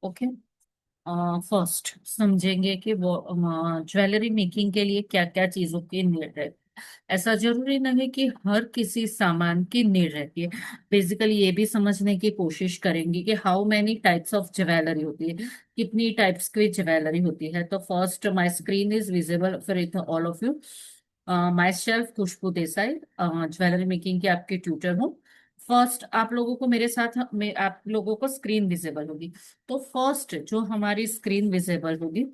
Okay. First समझेंगे कि वो ज्वेलरी मेकिंग के लिए क्या क्या चीजों की नीड है। ऐसा जरूरी नहीं कि हर किसी सामान की नीड रहती है। बेसिकली ये भी समझने की कोशिश करेंगे कि how many types of jewellery होती है, कितनी टाइप्स की ज्वेलरी होती है। तो first, my screen is visible for all of you. Myself Khushboo Desai, jewellery making की आपके ट्यूटर हूँ। फर्स्ट आप लोगों को मेरे साथ आप लोगों को स्क्रीन विजिबल होगी। तो फर्स्ट जो हमारी स्क्रीन विजिबल होगी,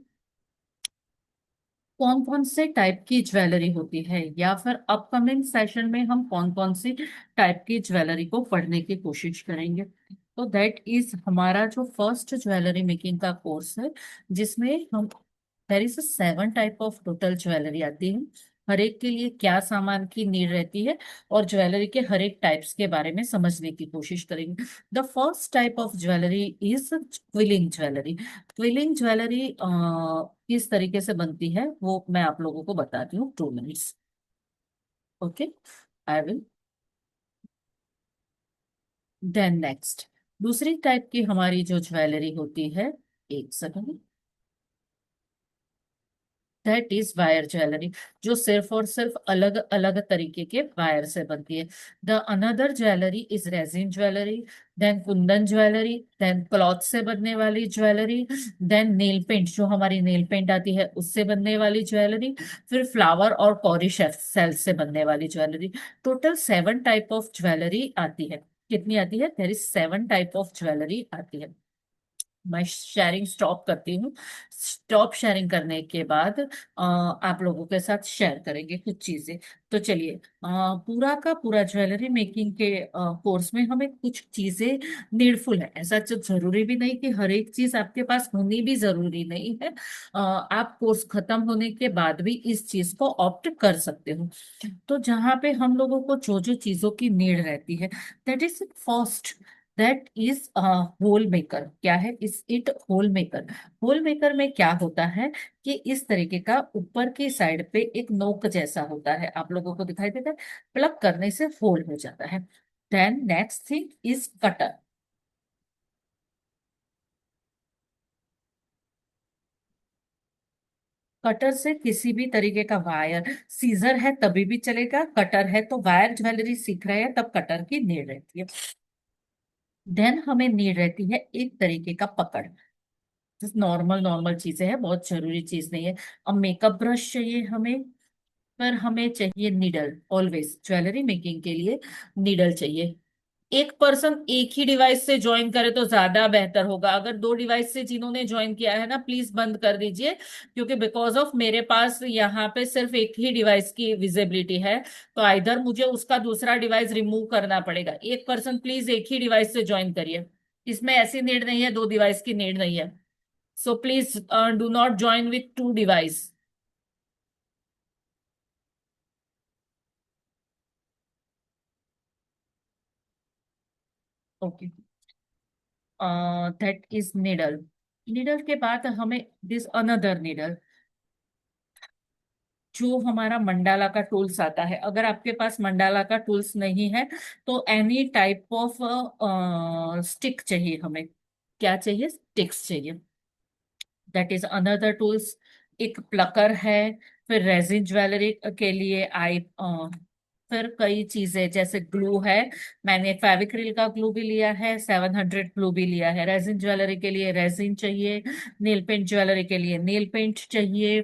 कौन कौन से टाइप की ज्वेलरी होती है, या फिर अपकमिंग सेशन में हम कौन कौन सी टाइप की ज्वेलरी को पढ़ने की कोशिश करेंगे। तो दैट इज हमारा जो फर्स्ट ज्वेलरी मेकिंग का कोर्स है, जिसमें हम देर is 7 type of total jewellery आती है। हर एक के लिए क्या सामान की नीड रहती है, और ज्वेलरी के हर एक टाइप्स के बारे में समझने की कोशिश करेंगे। The first type of jewellery is quilling jewellery. Quilling jewellery किस तरीके से बनती है वो मैं आप लोगों को बताती हूँ, 2 minutes. Okay, I will. Then next, दूसरी टाइप की हमारी जो ज्वेलरी होती है, एक second, that is wire jewellery, जो सिर्फ और सिर्फ अलग अलग तरीके के वायर से बनती है। The another jewellery is resin jewellery, then kundan jewellery, then cloth से बनने वाली ज्वेलरी, देन नेल पेंट, जो हमारी नेल पेंट आती है उससे बनने वाली ज्वेलरी, फिर फ्लावर और कॉरी सेल से बनने वाली jewellery. Total 7 type of jewellery आती है। कितनी आती है? There is 7 type of jewellery आती है। मैं शेयरिंग स्टॉप करती हूँ। स्टॉप शेयरिंग करने के बाद आप लोगों के साथ शेयर करेंगे कुछ चीजें। तो चलिए, पूरा का पूरा ज्वेलरी मेकिंग के कोर्स में हमें कुछ चीजें नीडफुल है। ऐसा तो जरूरी भी नहीं कि हर एक चीज आपके पास होनी भी जरूरी नहीं है। आप कोर्स खत्म होने के बाद भी इस चीज को ऑप्ट कर सकते हो। तो जहाँ पे हम लोगों को जो जो चीजों की नीड रहती है, that is first, that is hole maker. क्या है is it? Hole maker. Hole maker में क्या होता है कि इस तरीके का ऊपर की साइड पे एक नोक जैसा होता है, आप लोगों को दिखाई देता है। प्लग करने से होल हो जाता है। Then next thing is cutter. Cutter से किसी भी तरीके का वायर, सीजर है तभी भी चलेगा, कटर है तो वायर ज्वेलरी सीख रहे हैं तब कटर की नीड रहती है। देन हमें नीड रहती है एक तरीके का पकड़। नॉर्मल नॉर्मल चीजें हैं, बहुत जरूरी चीज नहीं है। अब मेकअप ब्रश चाहिए हमें, पर हमें चाहिए नीडल। ऑलवेज ज्वेलरी मेकिंग के लिए नीडल चाहिए। एक पर्सन एक ही डिवाइस से ज्वाइन करे तो ज्यादा बेहतर होगा। अगर 2 डिवाइस से जिन्होंने ज्वाइन किया है ना, प्लीज बंद कर दीजिए, क्योंकि बिकॉज ऑफ मेरे पास यहाँ पे सिर्फ एक ही डिवाइस की विजिबिलिटी है। तो आइधर मुझे उसका दूसरा डिवाइस रिमूव करना पड़ेगा। एक पर्सन प्लीज एक ही डिवाइस से ज्वाइन करिए। इसमें ऐसी नीड नहीं है, 2 डिवाइस की नीड नहीं है। So please do not join with 2 device. Okay. That is needle. Needle के बाद हमें this another needle, जो हमारा मंडाला का टूल्स आता है। अगर आपके पास मंडाला का टूल्स नहीं है तो एनी टाइप ऑफ स्टिक चाहिए हमें। क्या चाहिए? स्टिक्स चाहिए। That is another tools. एक प्लकर है। फिर रेजिन ज्वेलरी के लिए आई, फिर कई चीजें जैसे ग्लू है। मैंने फेविक्रिल का ग्लू भी लिया है, 700 ग्लू भी लिया है। रेजिन ज्वेलरी के लिए रेजिन चाहिए। नेल पेंट ज्वेलरी के लिए नेल पेंट चाहिए।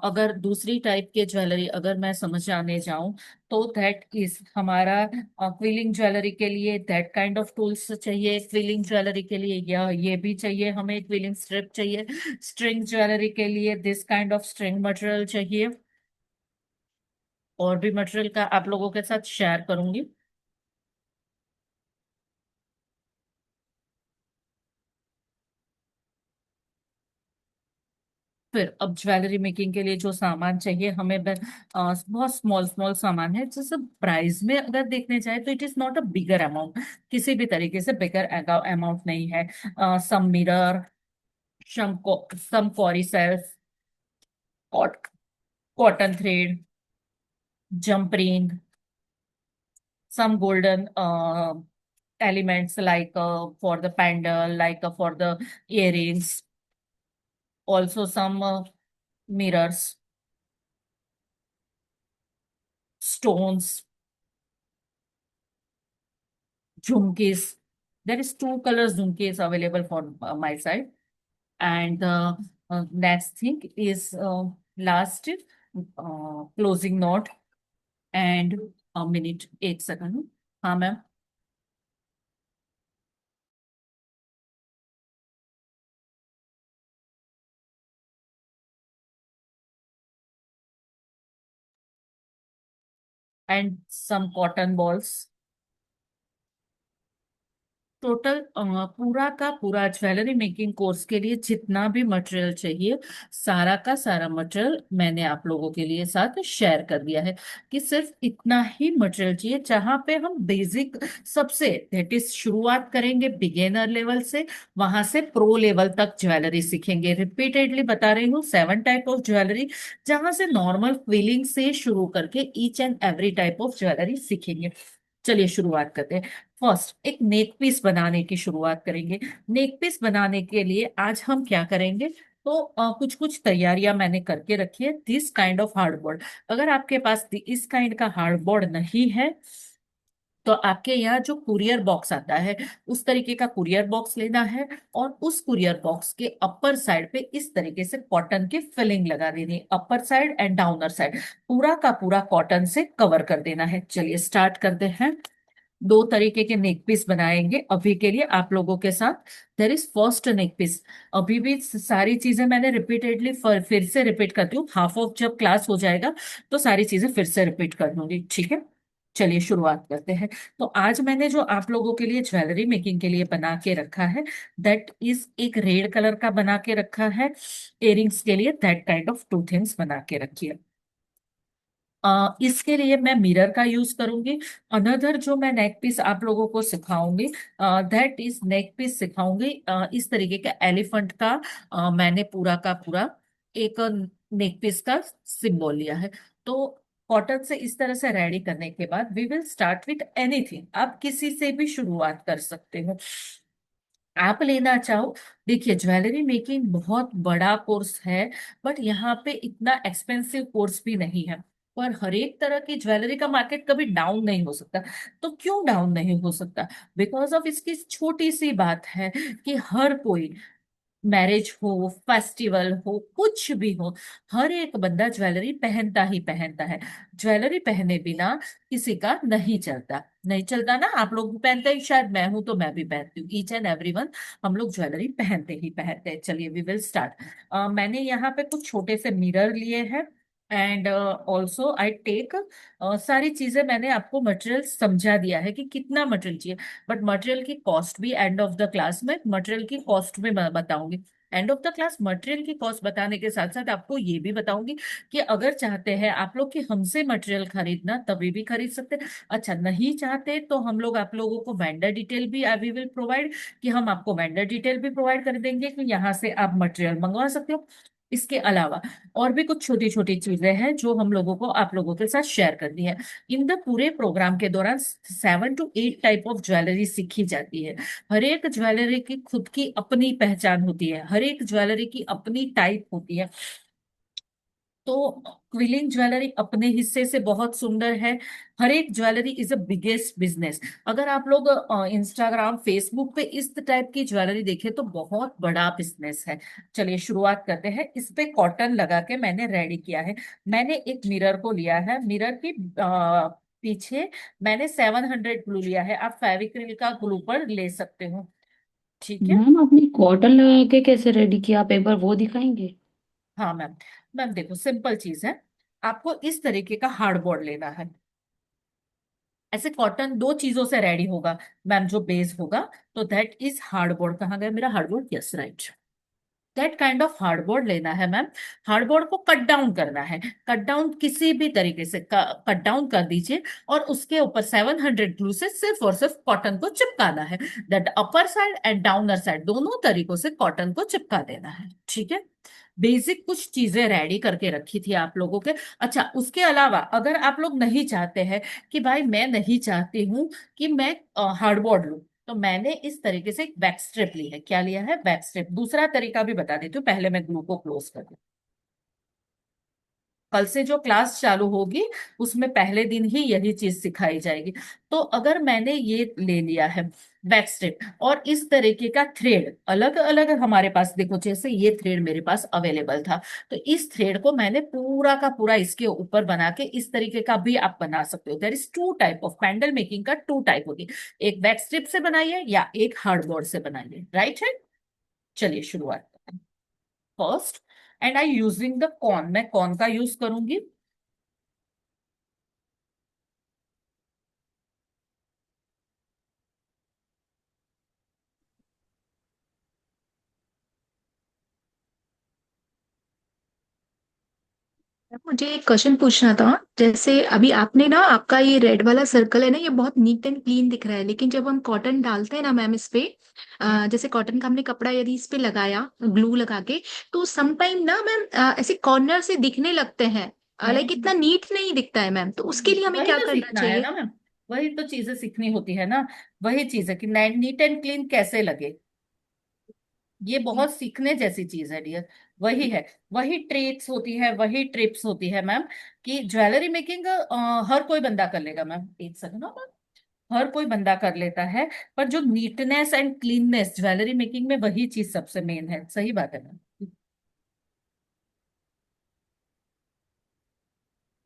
अगर दूसरी टाइप के ज्वेलरी अगर मैं समझ आने जाऊं, तो दैट इज हमारा क्विलिंग ज्वेलरी के लिए दैट काइंड ऑफ टूल्स चाहिए। क्विलिंग ज्वेलरी के लिए या ये भी चाहिए, हमें क्विलिंग स्ट्रिप चाहिए। स्ट्रिंग ज्वेलरी के लिए this kind of string material चाहिए। और भी मटेरियल का आप लोगों के साथ शेयर करूंगी। फिर अब ज्वेलरी मेकिंग के लिए जो सामान चाहिए हमें, बहुत स्मॉल स्मॉल सामान है। जैसे प्राइस में अगर देखने जाए तो it is not a bigger amount, किसी भी तरीके से बिगर अमाउंट नहीं है। Some mirror, some cowrie shells, cotton thread, jump ring, some golden elements like for the pendle, like for the earrings, also some mirrors, stones, jhumkis. There is two colors jhumkis available for my side. And next thing is last closing knot and a minute, 1 second. हाँ ma'am. And some cotton balls. Total पूरा का पूरा jewellery making course के लिए जितना भी material चाहिए, सारा का सारा मटेरियल मैंने आप लोगों के लिए साथ शेयर कर दिया है कि सिर्फ इतना ही मटेरियल चाहिए जहां पे हम बेसिक सबसे दैट इज शुरुआत करेंगे बिगिनर लेवल से, वहां से प्रो लेवल तक ज्वेलरी सीखेंगे। रिपीटेडली बता रही हूँ, 7 टाइप ऑफ ज्वेलरी, जहां से नॉर्मल फीलिंग से शुरू करके each and every type of jewellery सीखेंगे। चलिए शुरुआत करते हैं। फर्स्ट एक नेक पीस बनाने की शुरुआत करेंगे। नेक पीस बनाने के लिए आज हम क्या करेंगे, तो कुछ कुछ तैयारियां मैंने करके रखी है। दिस काइंड ऑफ हार्डबोर्ड, अगर आपके पास इस काइंड का हार्डबोर्ड नहीं है तो आपके यहाँ जो कुरियर बॉक्स आता है उस तरीके का कुरियर बॉक्स लेना है, और उस कुरियर बॉक्स के अपर साइड पे इस तरीके से कॉटन की फिलिंग लगा देनी है, upper side and downer side पूरा का पूरा कॉटन से कवर कर देना है। चलिए स्टार्ट करते हैं। दो तरीके के नेक पीस बनाएंगे अभी के लिए आप लोगों के साथ। There is first neck piece. अभी भी सारी चीजें मैंने रिपीटेडली फिर से रिपीट करती हूँ, हाफ ऑफ जब क्लास हो जाएगा तो सारी चीजें फिर से रिपीट कर दूंगी, ठीक है। चलिए शुरुआत करते हैं। तो आज मैंने जो आप लोगों के लिए ज्वेलरी मेकिंग के लिए बना के रखा है, दैट इज एक रेड कलर का बना के रखा है। इयरिंग्स के लिए that kind of two things बना के रखिए। इसके लिए मैं मिरर का यूज करूंगी। अनदर जो मैं नेक पीस आप लोगों को सिखाऊंगी, दैट इज नेक पीस सिखाऊंगी इस तरीके का एलिफेंट का। मैंने पूरा का पूरा एक नेक पीस का सिंबल लिया है। तो कॉटन से इस तरह से रेडी करने के बाद we will start with anything, आप किसी से भी शुरुआत कर सकते हो, आप लेना चाहो। देखिए ज्वेलरी मेकिंग बहुत बड़ा कोर्स है, बट यहाँ पे इतना एक्सपेंसिव कोर्स भी नहीं है। पर हर एक तरह की ज्वेलरी का मार्केट कभी डाउन नहीं हो सकता। तो क्यों डाउन नहीं हो सकता? बिकॉज ऑफ इसकी छोटी सी बात है कि हर कोई, मैरिज हो, फेस्टिवल हो, कुछ भी हो, हर एक बंदा ज्वेलरी पहनता ही पहनता है। ज्वेलरी पहने बिना किसी का नहीं चलता, नहीं चलता ना। आप लोग भी पहनते हैं शायद, मैं हूं तो मैं भी पहनती हूँ, ईच एंड एवरीवन हम लोग ज्वेलरी पहनते ही पहनते हैं। चलिए वी विल स्टार्ट। मैंने यहाँ पे कुछ छोटे से मिरर लिए हैं, एंड ऑल्सो आई टेक, सारी चीजें मैंने आपको मटेरियल समझा दिया है कि कितना मटेरियल चाहिए। बट मटेरियल की कॉस्ट भी एंड ऑफ द क्लास में मटेरियल की कॉस्ट में बताऊंगी। End of the class material की कॉस्ट बताने के साथ साथ आपको ये भी बताऊंगी कि अगर चाहते हैं आप लोग कि हमसे मटेरियल खरीदना तभी भी खरीद सकते हैं। अच्छा नहीं चाहते तो हम लोग आप लोगों को वेंडर डिटेल भी वी विल प्रोवाइड, कि हम आपको वेंडर डिटेल भी प्रोवाइड कर देंगे कि यहाँ से आप मटेरियल मंगवा सकते हो। इसके अलावा और भी कुछ छोटी छोटी चीजें हैं जो हम लोगों को आप लोगों के साथ शेयर करनी है। इन द पूरे प्रोग्राम के दौरान 7 to 8 टाइप ऑफ ज्वेलरी सीखी जाती है। हर एक ज्वेलरी की खुद की अपनी पहचान होती है, हर एक ज्वेलरी की अपनी टाइप होती है। तो क्विलिंग ज्वेलरी अपने हिस्से से बहुत सुंदर है। हर एक jewellery is a biggest business. अगर आप लोग इंस्टाग्राम फेसबुक पे इस टाइप की ज्वेलरी देखें तो बहुत बड़ा बिजनेस है। चलिए शुरुआत करते हैं। इस पे कॉटन लगा के मैंने रेडी किया है। मैंने एक मिरर को लिया है, मिरर की पीछे मैंने 700 ग्लू लिया है, आप फेविक्रिल का ग्लू पर ले सकते हो, ठीक है। मैम आपने कॉटन लगा के कैसे रेडी किया? आप एक बार वो दिखाएंगे? हाँ मैम। मैम देखो सिंपल चीज है, आपको इस तरीके का हार्डबोर्ड लेना है। ऐसे कॉटन दो चीजों से रेडी होगा मैम, जो बेस होगा, तो दैट इज हार्डबोर्ड। कहाँ गया मेरा hardboard? Yes right. That kind of hardboard लेना है मैम। हार्डबोर्ड को कट डाउन करना है, कट डाउन किसी भी तरीके से कट डाउन कर दीजिए, और उसके ऊपर 700 ग्लू से सिर्फ और सिर्फ कॉटन को चिपकाना है। That upper side and downer side दोनों तरीकों से कॉटन को चिपका देना है, ठीक है। बेसिक कुछ चीजें रेडी करके रखी थी आप लोगों के। अच्छा, उसके अलावा अगर आप लोग नहीं चाहते हैं कि भाई मैं नहीं चाहती हूँ कि मैं हार्डबोर्ड लूं, तो मैंने इस तरीके से एक बैक स्ट्रिप ली है। क्या लिया है? Back strip. दूसरा तरीका भी बता देती हूँ, पहले मैं ग्लू को क्लोज कर दूं। कल से जो क्लास चालू होगी उसमें पहले दिन ही यही चीज सिखाई जाएगी। तो अगर मैंने ये ले लिया है बैक स्ट्रिप, और इस तरीके का थ्रेड अलग अलग हमारे पास, देखो जैसे ये थ्रेड मेरे पास अवेलेबल था, तो इस थ्रेड को मैंने पूरा का पूरा इसके ऊपर बना के, इस तरीके का भी आप बना सकते हो। There is two type of pendant making का, टू टाइप होगी, एक बैक स्ट्रिप से बनाइए या एक हार्डबोर्ड से बनाइए, राइट है। चलिए शुरुआत। First, and I using the cone, मैं कॉन का यूज करूंगी। मुझे एक क्वेश्चन पूछना था। जैसे अभी आपने ना, आपका ये रेड वाला सर्कल है ना, ये बहुत नीट एंड क्लीन दिख रहा है, लेकिन जब हम कॉटन डालते हैं ना मैम इस पे, जैसे कॉटन का हमने कपड़ा यदि इस पे लगाया ग्लू लगा के, तो समटाइम ना मैम ऐसे कॉर्नर से दिखने लगते हैं, लाइक हम्म। इतना नीट नहीं दिखता है मैम, तो उसके लिए हमें वही क्या तो करना सीखना है चाहिए? ना मैम, वही तो चीजें सीखनी होती है ना। वही चीज है कि नीट एंड क्लीन कैसे लगे, ये बहुत सीखने जैसी चीज है डियर। वही है, वही ट्रिक्स होती है, वही ट्रिप्स होती है मैम, कि ज्वेलरी मेकिंग हर कोई बंदा कर लेगा मैम, एक सेकंड ना मैम, हर कोई बंदा कर लेता है। पर जो neatness and cleanness jewellery making में, वही चीज सबसे मेन है। सही बात है मैम।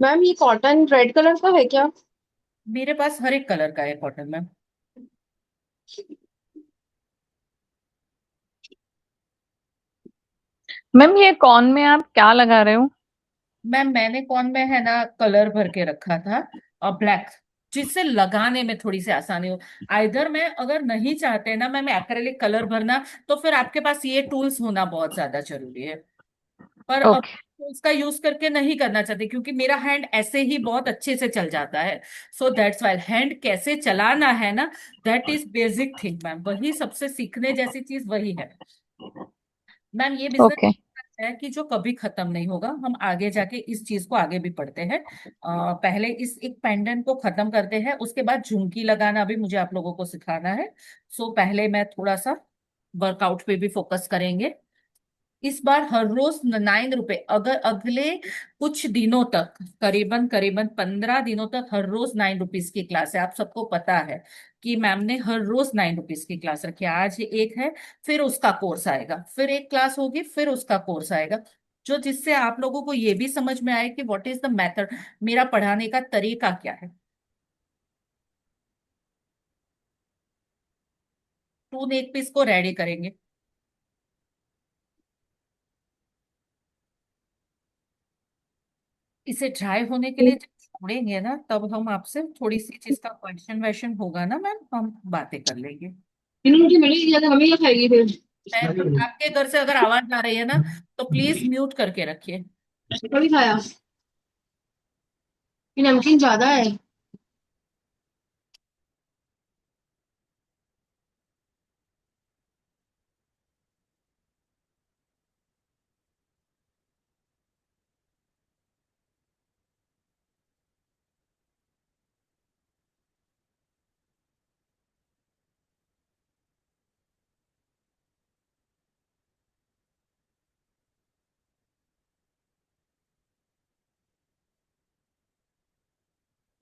मैम ये कॉटन रेड कलर का है क्या? मेरे पास हर एक कलर का है कॉटन में। मैम ये कॉर्न में आप क्या लगा रहे हो? मैम मैंने कौन में है ना कलर भर के रखा था, और ब्लैक, जिससे लगाने में थोड़ी सी आसानी हो। आइधर मैं अगर नहीं चाहते ना मैम एक्रेलिक कलर भरना, तो फिर आपके पास ये टूल्स होना बहुत ज्यादा जरूरी है। पर अब ओके। उसका यूज करके नहीं करना चाहते, क्योंकि मेरा हैंड ऐसे ही बहुत अच्छे से चल जाता है। सो दैट्स वाई हैंड कैसे चलाना है ना, that is basic thing ma'am, वही सबसे सीखने जैसी चीज वही है। मैम ये बिजनेस ओके। है कि जो कभी खत्म नहीं होगा, हम आगे जाके इस चीज को आगे भी पढ़ते हैं। पहले इस एक पेंडेंट को खत्म करते हैं, उसके बाद झुमकी लगाना भी मुझे आप लोगों को सिखाना है। सो पहले मैं थोड़ा सा वर्कआउट पे भी फोकस करेंगे। इस बार हर रोज 9 रुपए, अगर अगले कुछ दिनों तक, करीबन करीबन 15 दिनों तक हर रोज 9 रुपीज की क्लास है। आप सबको पता है कि मैम ने हर रोज 9 रुपीज की क्लास रखी है। आज एक है, फिर उसका कोर्स आएगा, फिर एक क्लास होगी, फिर उसका कोर्स आएगा, जो जिससे आप लोगों को ये भी समझ में आए कि व्हाट इज द मेथड, मेरा पढ़ाने का तरीका क्या है। टू नेक पीस को रेडी करेंगे, इसे ड्राई होने के लिए जब छोड़ेंगे ना, तब हम आपसे थोड़ी सी चीज का क्वेश्चन वैश्चन होगा ना मैम, हम बातें कर लेंगे। इन्होंने मुझे मिल ही दिया था, हमें क्या खाएगी फिर? मैं, आपके घर से अगर आवाज आ रही है ना, तो प्लीज म्यूट करके रखिए। कभी खाया? ये नमकीन ज्यादा है।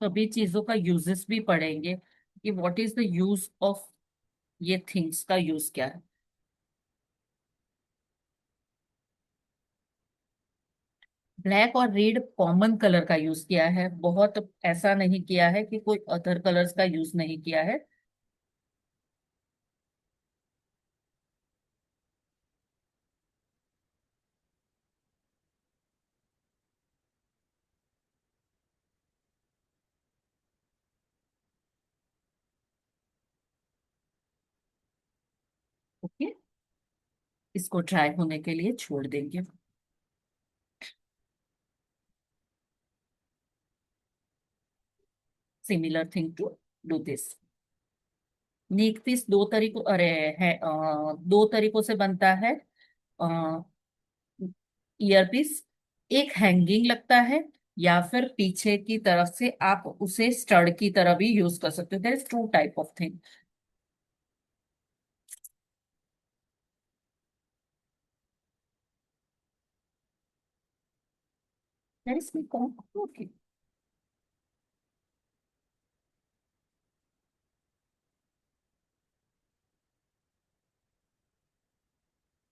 सभी चीजों का यूजेस भी पढ़ेंगे, कि what is the use of ये थिंग्स का यूज क्या है। ब्लैक और रेड कॉमन कलर का यूज किया है, बहुत ऐसा नहीं किया है कि कोई अदर कलर्स का यूज नहीं किया है। ओके, इसको ड्राई होने के लिए छोड़ देंगे। Similar thing to do this. Neck piece दो तरीकों, अरे है, दो तरीकों से बनता है ईयर पीस। एक हैंगिंग लगता है, या फिर पीछे की तरफ से आप उसे स्टड की तरह भी यूज कर सकते हो। There is two type of thing. There is okay.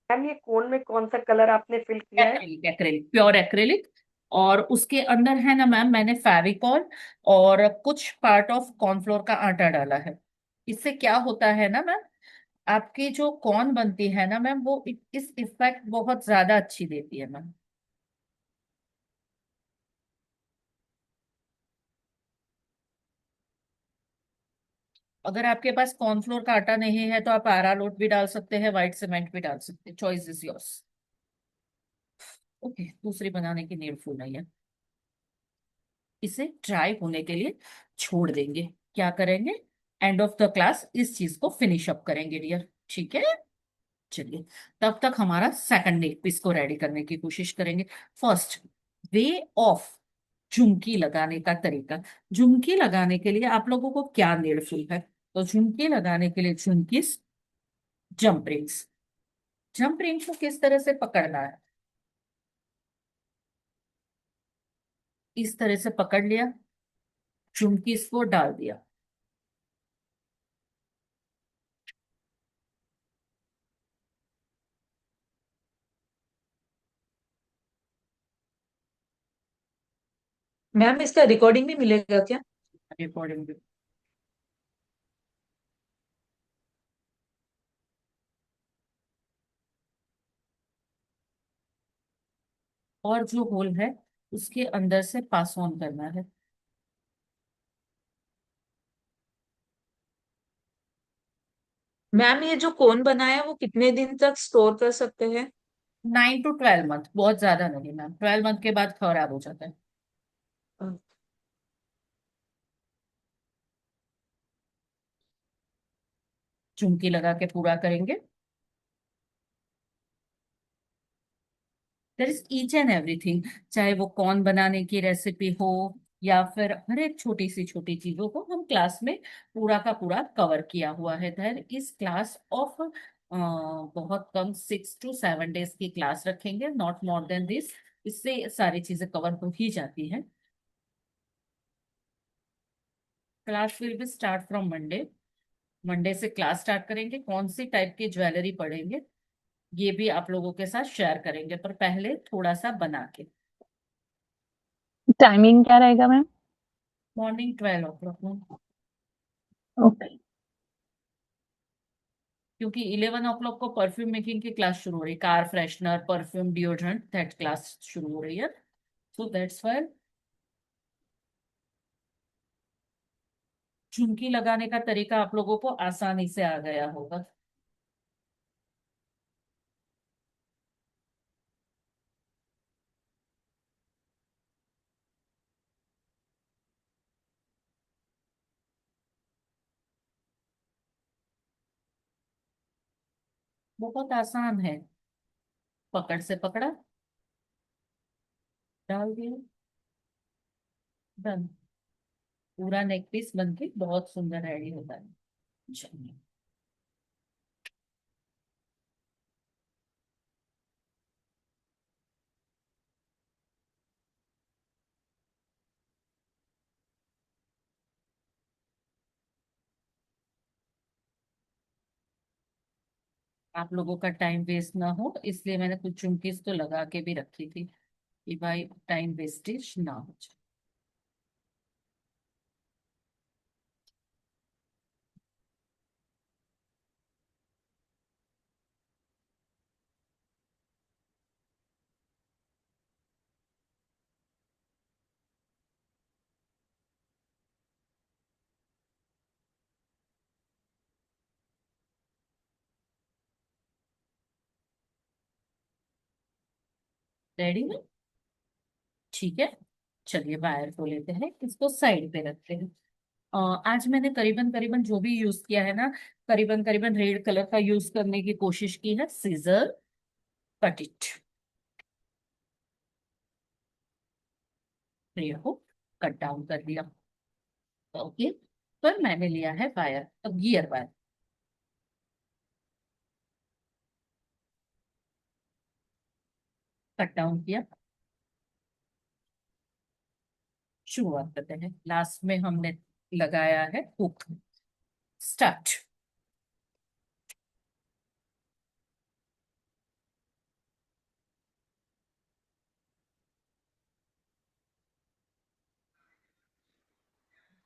Ma'am ये कोन में कौन सा कलर आपने फिल किया है? Acrylic, acrylic, pure acrylic. और उसके अंदर है ना मैम, मैंने फेविकॉल और कुछ पार्ट ऑफ कॉर्नफ्लोर का आटा डाला है। इससे क्या होता है ना मैम, आपकी जो कॉर्न बनती है ना मैम, वो इस इफेक्ट बहुत ज्यादा अच्छी देती है मैम। अगर आपके पास कॉर्नफ्लोर का आटा नहीं है तो आप अरारोट भी डाल सकते हैं, व्हाइट सीमेंट भी डाल सकते हैं, चॉइस इज योर्स। ओके, दूसरी बनाने की नीडफुल नहीं है। इसे ड्राई होने के लिए छोड़ देंगे। क्या करेंगे, एंड ऑफ द क्लास इस चीज को फिनिश अप करेंगे डियर, ठीक है। चलिए, तब तक हमारा सेकंड नेक पीस को रेडी करने की कोशिश करेंगे। फर्स्ट, वे ऑफ झुमकी लगाने का तरीका। झुमकी लगाने के लिए आप लोगों को क्या नीडफुल है? तो झुमकी लगाने के लिए झुमकी, जंप रिंग्स। जंप रिंग्स को किस तरह से पकड़ना है? इस तरह से पकड़ लिया, झुमकी इसको डाल दिया। मैम इसका रिकॉर्डिंग भी मिलेगा क्या? रिकॉर्डिंग। और जो होल है उसके अंदर से पास ऑन करना है। मैम ये जो कोन बनाया है वो कितने दिन तक स्टोर कर सकते हैं? 9 to 12 मंथ, बहुत ज्यादा नहीं मैम, 12 मंथ के बाद खराब हो जाता है। झुमकी लगा के पूरा करेंगे। There is each and everything, चाहे वो कॉर्न बनाने की रेसिपी हो या फिर हर एक छोटी चीजों को हम क्लास में पूरा का पूरा कवर किया हुआ है। देर इस क्लास ऑफ बहुत कम 6 to 7 डेज की क्लास रखेंगे, नॉट मोर देन दिस। इससे सारी चीजें कवर हो ही जाती हैं। Class will be start from Monday. Monday से क्लास स्टार्ट करेंगे। कौन सी टाइप की ज्वेलरी पढ़ेंगे ये भी आप लोगों के साथ शेयर करेंगे, पर पहले थोड़ा सा बना के। टाइमिंग क्या रहेगा मैम? Morning 12 o'clock। ओके। क्योंकि 11 o'clock को परफ्यूम मेकिंग की क्लास शुरू हो रही है, car freshener, perfume, deodorant, that class शुरू हो रही है। सो दैट्स वाई झुमकी लगाने का तरीका आप लोगों को आसानी से आ गया होगा। बहुत आसान है। पकड़ से पकड़ा, डाल दिया, डन। पूरा नेक पीस बनके बहुत सुंदर रेडी होता है। चलिए, आप लोगों का टाइम वेस्ट ना हो इसलिए मैंने कुछ झुमकीस तो लगा के भी रखी थी कि भाई टाइम वेस्टेज ना हो जाए। रेडी है? ठीक है, चलिए वायर को लेते हैं, इसको साइड पे रखते हैं। आज मैंने करीबन करीबन जो भी यूज किया है ना, करीबन करीबन रेड कलर का यूज करने की कोशिश की है। Scissor, cut it. को कट डाउन कर दिया। ओके, पर मैंने लिया है वायर, अब गियर वायर। कट डाउन किया, शुरुआत करते हैं। लास्ट में हमने लगाया है हुक। स्टार्ट।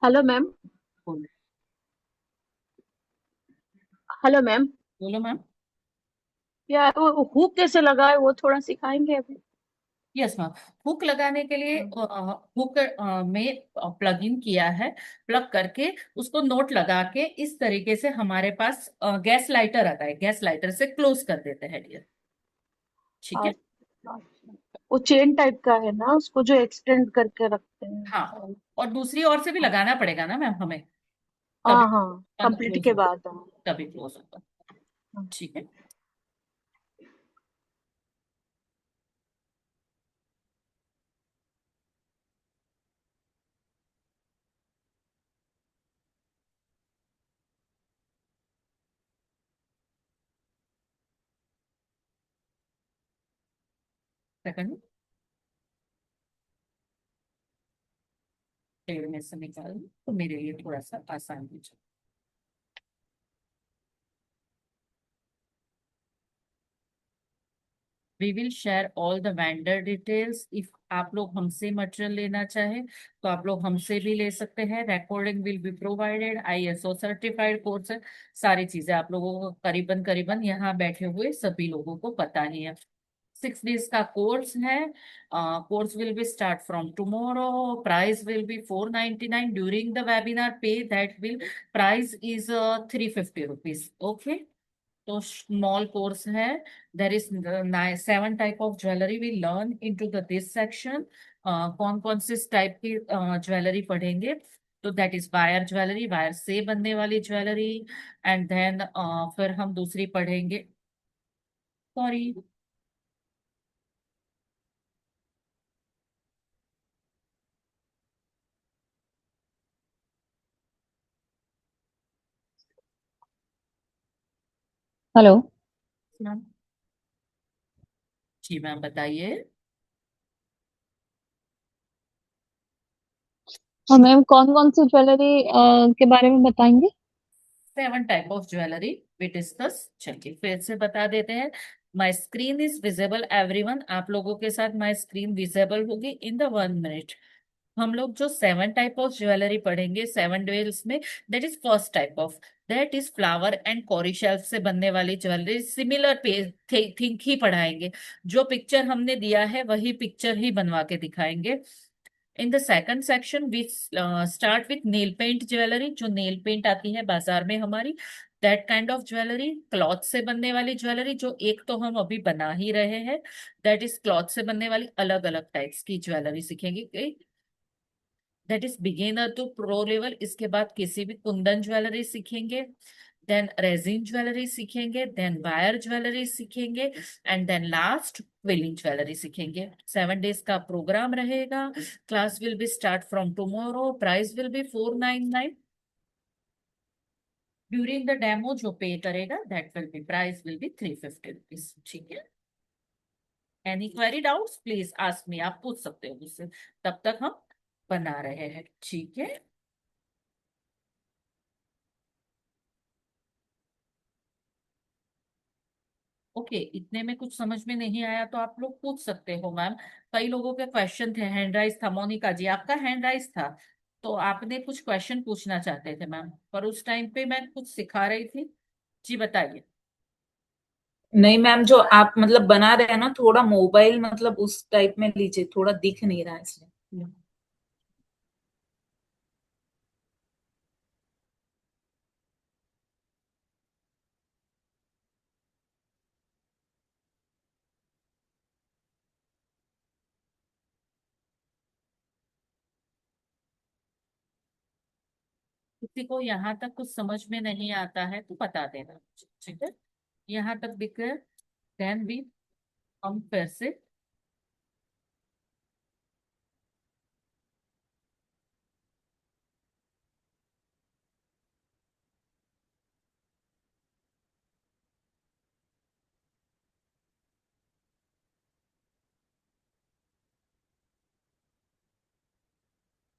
Hello ma'am. बोलो। Hello ma'am. बोलो मैम। यार वो हुक कैसे लगाए वो थोड़ा सिखाएंगे अभी? Yes ma'am. हुक लगाने के लिए हुक में प्लग इन किया है। प्लग करके उसको नोट लगा के इस तरीके से हमारे पास गैस लाइटर आता है, गैस लाइटर से क्लोज कर देते हैं डियर। ठीक है। अच्छा, वो चेन टाइप का है ना, उसको जो एक्सटेंड करके रखते हाँ, हैं। और दूसरी ओर से भी लगाना पड़ेगा ना मैम हमें, तभी हाँ हाँ, बंद कंप्लीट क्लोज के होगा। बाद हाँ। तभी क्लोज होगा। ठीक है। सेकंड, पेड़ में से निकाल तो मेरे लिए थोड़ा सा आसान हो जाए। We will share all the vendor details. If आप लोग हमसे मटेरियल लेना चाहे तो आप लोग हमसे भी ले सकते हैं। Recording will be provided, ISO certified course है। सारी चीजें आप लोगों को करीबन करीबन यहाँ बैठे हुए सभी लोगों को पता ही है। 6 days का कोर्स है। Course will be start from tomorrow. Price will be 499 during the webinar. Pay that will price is 350 rupees. Okay, तो स्मॉल कोर्स है। There is 7 type of jewellery we learn into the this section. कौन कौन से type की jewellery पढ़ेंगे? तो that is wire jewellery, wire से बनने वाली ज्वेलरी। एंड देन फिर हम दूसरी पढ़ेंगे। सॉरी। हेलो। मैम। जी मैम, बताइए। हाँ मैम, कौन कौन सी ज्वेलरी के बारे में बताएंगे? 7 type of jewellery we discuss. चलिए फिर से बता देते हैं। My screen is visible everyone. आप लोगों के साथ माई स्क्रीन विजिबल होगी इन द 1 मिनट। हम लोग जो 7 टाइप ऑफ ज्वेलरी पढ़ेंगे 7 डेज में, that is first type of, that is flower and Carry shelf से बनने वाली ज्वेलरी। सिमिलर पे थिंक ही पढ़ाएंगे। जो पिक्चर हमने दिया है वही पिक्चर ही बनवा के दिखाएंगे। In the second section we start with nail paint jewellery. जो नेल पेंट आती है बाजार में हमारी, that kind of jewellery. Cloth से बनने वाली ज्वेलरी, जो एक तो हम अभी बना ही रहे हैं, दैट इज क्लॉथ से बनने वाली अलग अलग टाइप्स की ज्वेलरी सीखेंगे। That is beginner to pro level. इसके बाद किसी भी कुंदन ज्वेलरी सीखेंगे, देन रेजिन ज्वेलरी सीखेंगे, देन वायर ज्वेलरी सीखेंगे, and then last quilling jewellery सीखेंगे। 7 डेज का प्रोग्राम रहेगा। Class will be start from tomorrow. Price will be 499। During the demo जो पे करेगा that will be price will be 350 rupees. ठीक है। Any query doubts please ask me. आप पूछ सकते हो मुझसे, तब तक हम बना रहे हैं। ठीक है। ओके, इतने में कुछ समझ में नहीं आया तो आप लोग पूछ सकते हो मैम। कई लोगों के क्वेश्चन थे। हैंड राइज था, मोनिका जी आपका हैंड राइज था, तो आपने कुछ क्वेश्चन पूछना चाहते थे मैम, पर उस टाइम पे मैं कुछ सिखा रही थी। जी बताइए। नहीं मैम, जो आप मतलब बना रहे हैं ना, थोड़ा मोबाइल मतलब उस टाइप में लीजिए, थोड़ा दिख नहीं रहा है इसलिए। किसी को यहाँ तक कुछ समझ में नहीं आता है तो बता देना मुझे, ठीक है? यहाँ तक दिख गया? देन भी हम फिर से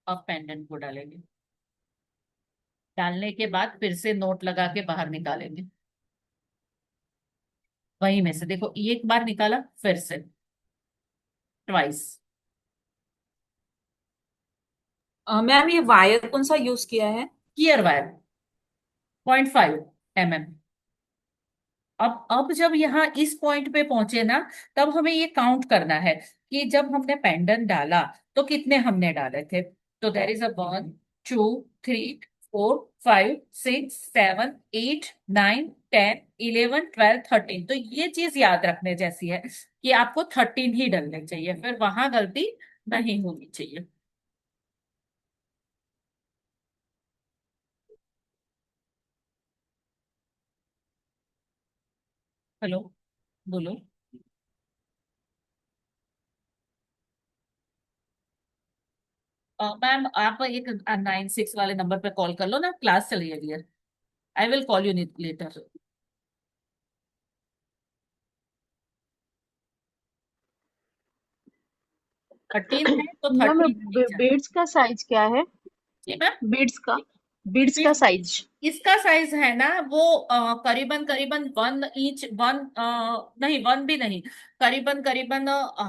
अब पेंडेंट को डालेंगे। डालने के बाद फिर से नोट लगा के बाहर निकालेंगे। वहीं में से देखो, एक बार निकाला, फिर से ट्वाइस। मैम ये वायर कौन सा यूज किया है? Gear wire 0.5 mm। अब जब यहाँ इस पॉइंट पे पहुंचे ना, तब हमें ये काउंट करना है कि जब हमने पेंडेंट डाला तो कितने हमने डाले थे। तो देर इज अ 1 2 3 4 5 6 7 8 9 10 11 12 13। तो ये चीज याद रखने जैसी है कि आपको 13 ही डलने चाहिए, फिर वहां गलती नहीं होनी चाहिए। हेलो, बोलो। मैम आप एक 96 वाले नंबर पे कॉल कर लो ना, क्लास चल रही है dear. I will call you later. 13 है तो मैम 13 नहीं चाहिए। बीड्स का साइज क्या है? जी मैम। बीड्स का इस साइज। इसका साइज है ना वो करीबन करीबन 1 इंच, वन नहीं, वन भी नहीं, करीबन करीबन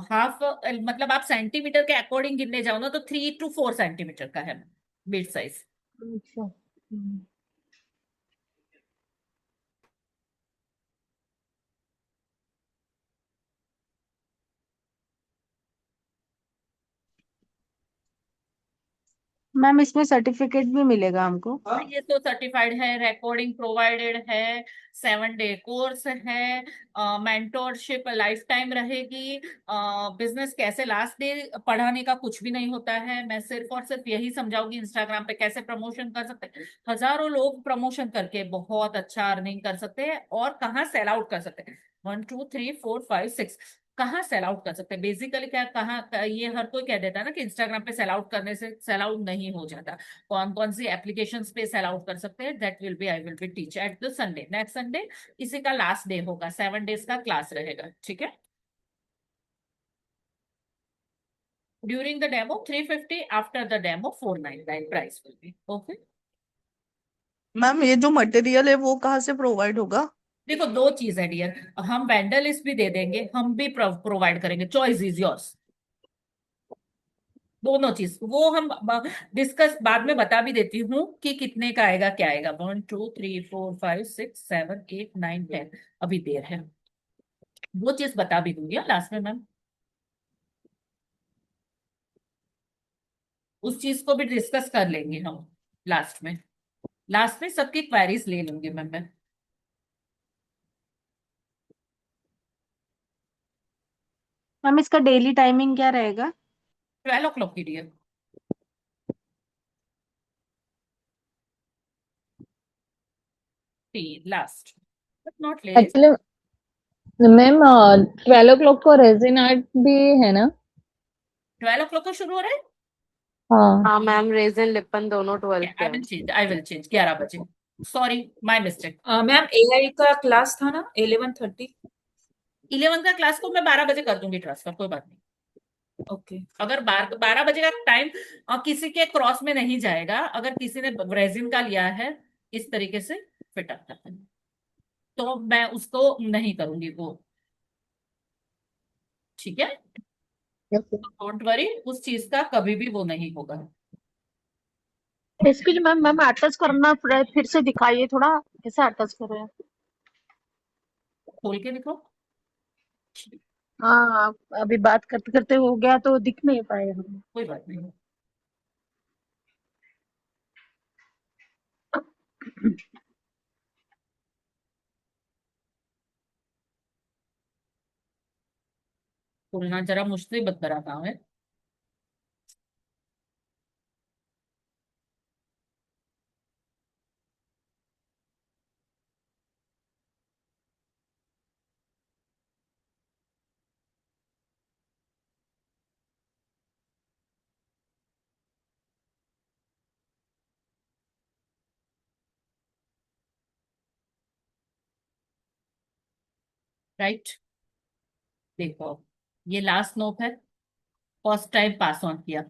हाफ, मतलब आप सेंटीमीटर के अकॉर्डिंग गिनने जाओ ना तो 3 to 4 सेंटीमीटर का है बीट साइज। अच्छा। मैम इसमें सर्टिफिकेट भी मिलेगा हमको? ये तो सर्टिफाइड है, रिकॉर्डिंग प्रोवाइडेड है, 7 डे कोर्स है, मेंटोरशिप लाइफ टाइम रहेगी। बिजनेस कैसे लास्ट डे पढ़ाने का कुछ भी नहीं होता है, मैं सिर्फ और सिर्फ यही समझाऊंगी इंस्टाग्राम पे कैसे प्रमोशन कर सकते हैं। हजारों लोग प्रमोशन करके बहुत अच्छा अर्निंग कर सकते हैं, और कहाँ सेल आउट कर सकते हैं। 1 2 3 4 5 6 कहाँ सेल आउट कर सकते हैं। बेसिकली क्या, कहाँ ये हर कोई कह देता है ना कि इंस्टाग्राम पे सेल आउट करने से सेल आउट नहीं हो जाता। कौन कौन सी एप्लीकेशंस पे सेल आउट कर सकते हैं, that will be I will be teach at the Sunday, next Sunday. इसी का लास्ट डे होगा, 7 डेज का क्लास रहेगा, ठीक है? During the demo 350, after the demo 499 price will B okay. Ma'am ये जो मटेरियल है वो कहाँ से प्रोवाइड होगा? देखो, दो चीज है डियर, हम वेंडर लिस्ट भी दे देंगे, हम भी प्रोवाइड करेंगे, चॉइस इज योर्स। दोनों चीज वो हम डिस्कस बाद में बता भी देती हूँ कि कितने का आएगा, क्या आएगा। 1 2 3 4 5 6 7 8 9 10, अभी देर है, वो चीज बता भी दूंगी लास्ट में मैम। उस चीज को भी डिस्कस कर लेंगे हम लास्ट में। लास्ट में सबकी क्वेरीज ले लूंगी मैं। मैम इसका डेली टाइमिंग क्या रहेगा? 12 o'clock की dear, last but not least. Actually ma'am 12 o'clock को रेजिन आर्ट भी है ना? 12 o'clock को शुरू हो रहा है। हाँ। हाँ मैम, रेजन लिपन दोनों 12 पे है। आई विल चेंज 11 बजे। Sorry, my mistake. Ma'am AI का क्लास था ना 11:30? 11 का क्लास को मैं 12 बजे कर दूंगी ट्रांसफर, कोई बात नहीं। ओके। अगर 12 बजे का टाइम किसी के क्रॉस में नहीं जाएगा, अगर किसी ने रेजिन का लिया है इस तरीके से फिट अप करता है, तो मैं उसको नहीं करूंगी वो, ठीक है? डोंट वरी, उस चीज का कभी भी वो नहीं होगा। इसके लिए मैम मैम अटैच करना फिर से दिखाइए थोड़ा, कैसे अटैच कर रहे हैं? खोल के दिखाओ। हाँ, अभी बात करते करते हो गया तो दिख नहीं पाएगा हमें। कोई बात नहीं। खोलना जरा मुसीबत भरा काम है। राइट। देखो, ये लास्ट नोब है, फर्स्ट टाइम पास ऑन किया,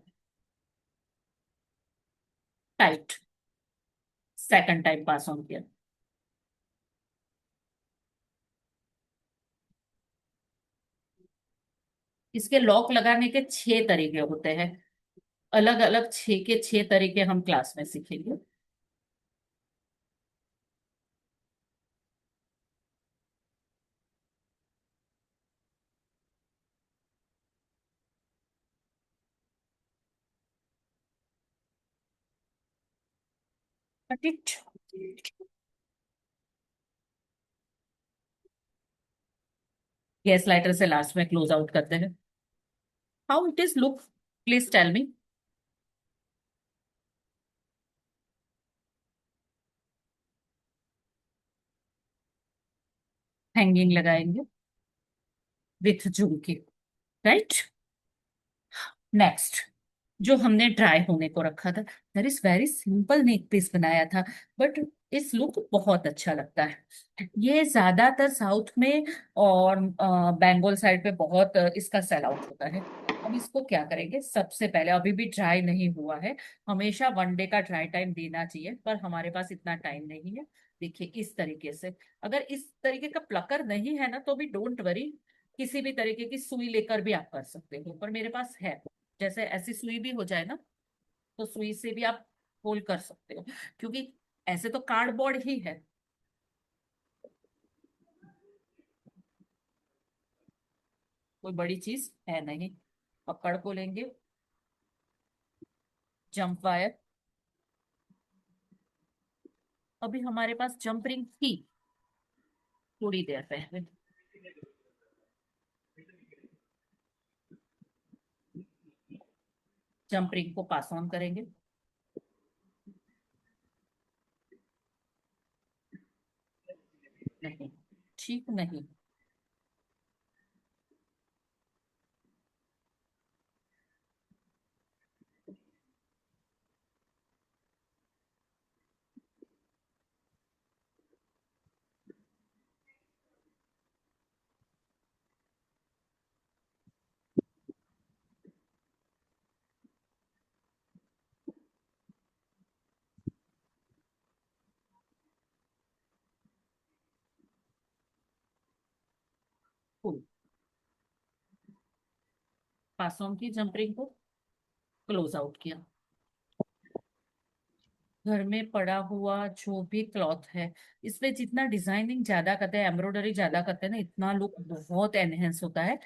tight, second time pass on किया, इसके लॉक लगाने के 6 तरीके होते हैं, अलग अलग 6 के 6 तरीके हम क्लास में सीखेंगे। Got it? गैस लाइटर से लास्ट में क्लोज आउट करते हैं। How it is look, please tell me. Hanging लगाएंगे विथ झुमकी, राइट। नेक्स्ट, जो हमने ड्राई होने को रखा था, that is very simple neck piece बनाया था, बट इस लुक बहुत अच्छा लगता है। ये ज्यादातर साउथ में और बंगाल साइड पे बहुत इसका सेल आउट होता है। अब इसको क्या करेंगे, सबसे पहले अभी भी ड्राई नहीं हुआ है, हमेशा 1 डे का ड्राई टाइम देना चाहिए, पर हमारे पास इतना टाइम नहीं है। देखिए इस तरीके से, अगर इस तरीके का प्लकर नहीं है ना तो भी डोंट वरी, किसी भी तरीके की सुई लेकर भी आप कर सकते हो, पर मेरे पास है। जैसे ऐसी सुई भी हो जाए ना, तो सुई से भी आप होल कर सकते हो, क्योंकि ऐसे तो कार्डबोर्ड ही है। कोई बड़ी चीज है नहीं। पकड़ को लेंगे, जंप वायर, अभी हमारे पास जंप रिंग थी थोड़ी देर पहले, जंप रिंग को पास ऑन करेंगे। नहीं, ठीक नहीं। पास ऑन की जंप रिंग को, क्लोज आउट किया। घर में पड़ा हुआ जो भी क्लॉथ है, इसमें जितना डिजाइनिंग ज्यादा करते हैं, एम्ब्रॉयडरी ज्यादा करते हैं ना, इतना लुक बहुत एनहेंस होता है।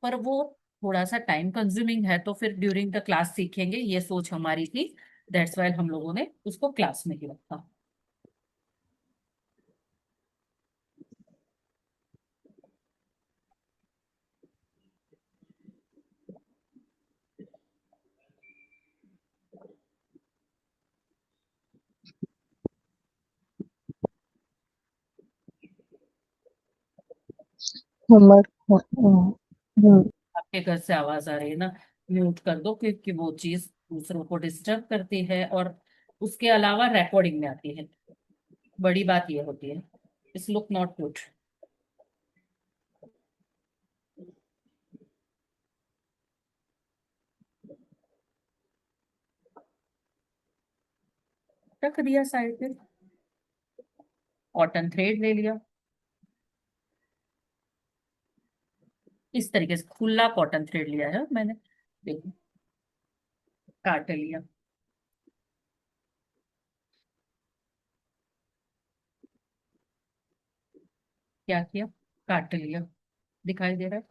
पर वो थोड़ा सा टाइम कंज्यूमिंग है, तो फिर ड्यूरिंग द क्लास सीखेंगे, ये सोच हमारी थी। दैट्स वाई हम लोगों ने उसको क्लास में ही रखा। होमवर्क। हम्म। आपके घर से आवाज आ रही है ना, म्यूट कर दो, क्योंकि वो चीज दूसरों को डिस्टर्ब करती है, और उसके अलावा रिकॉर्डिंग में आती है। बड़ी बात ये होती है, इस लुक नॉट गुड। रख दिया साइड पे, कॉटन थ्रेड ले लिया, इस तरीके से खुला कॉटन थ्रेड लिया है मैंने, देखो, काट लिया। क्या किया, काट लिया, दिखाई दे रहा है।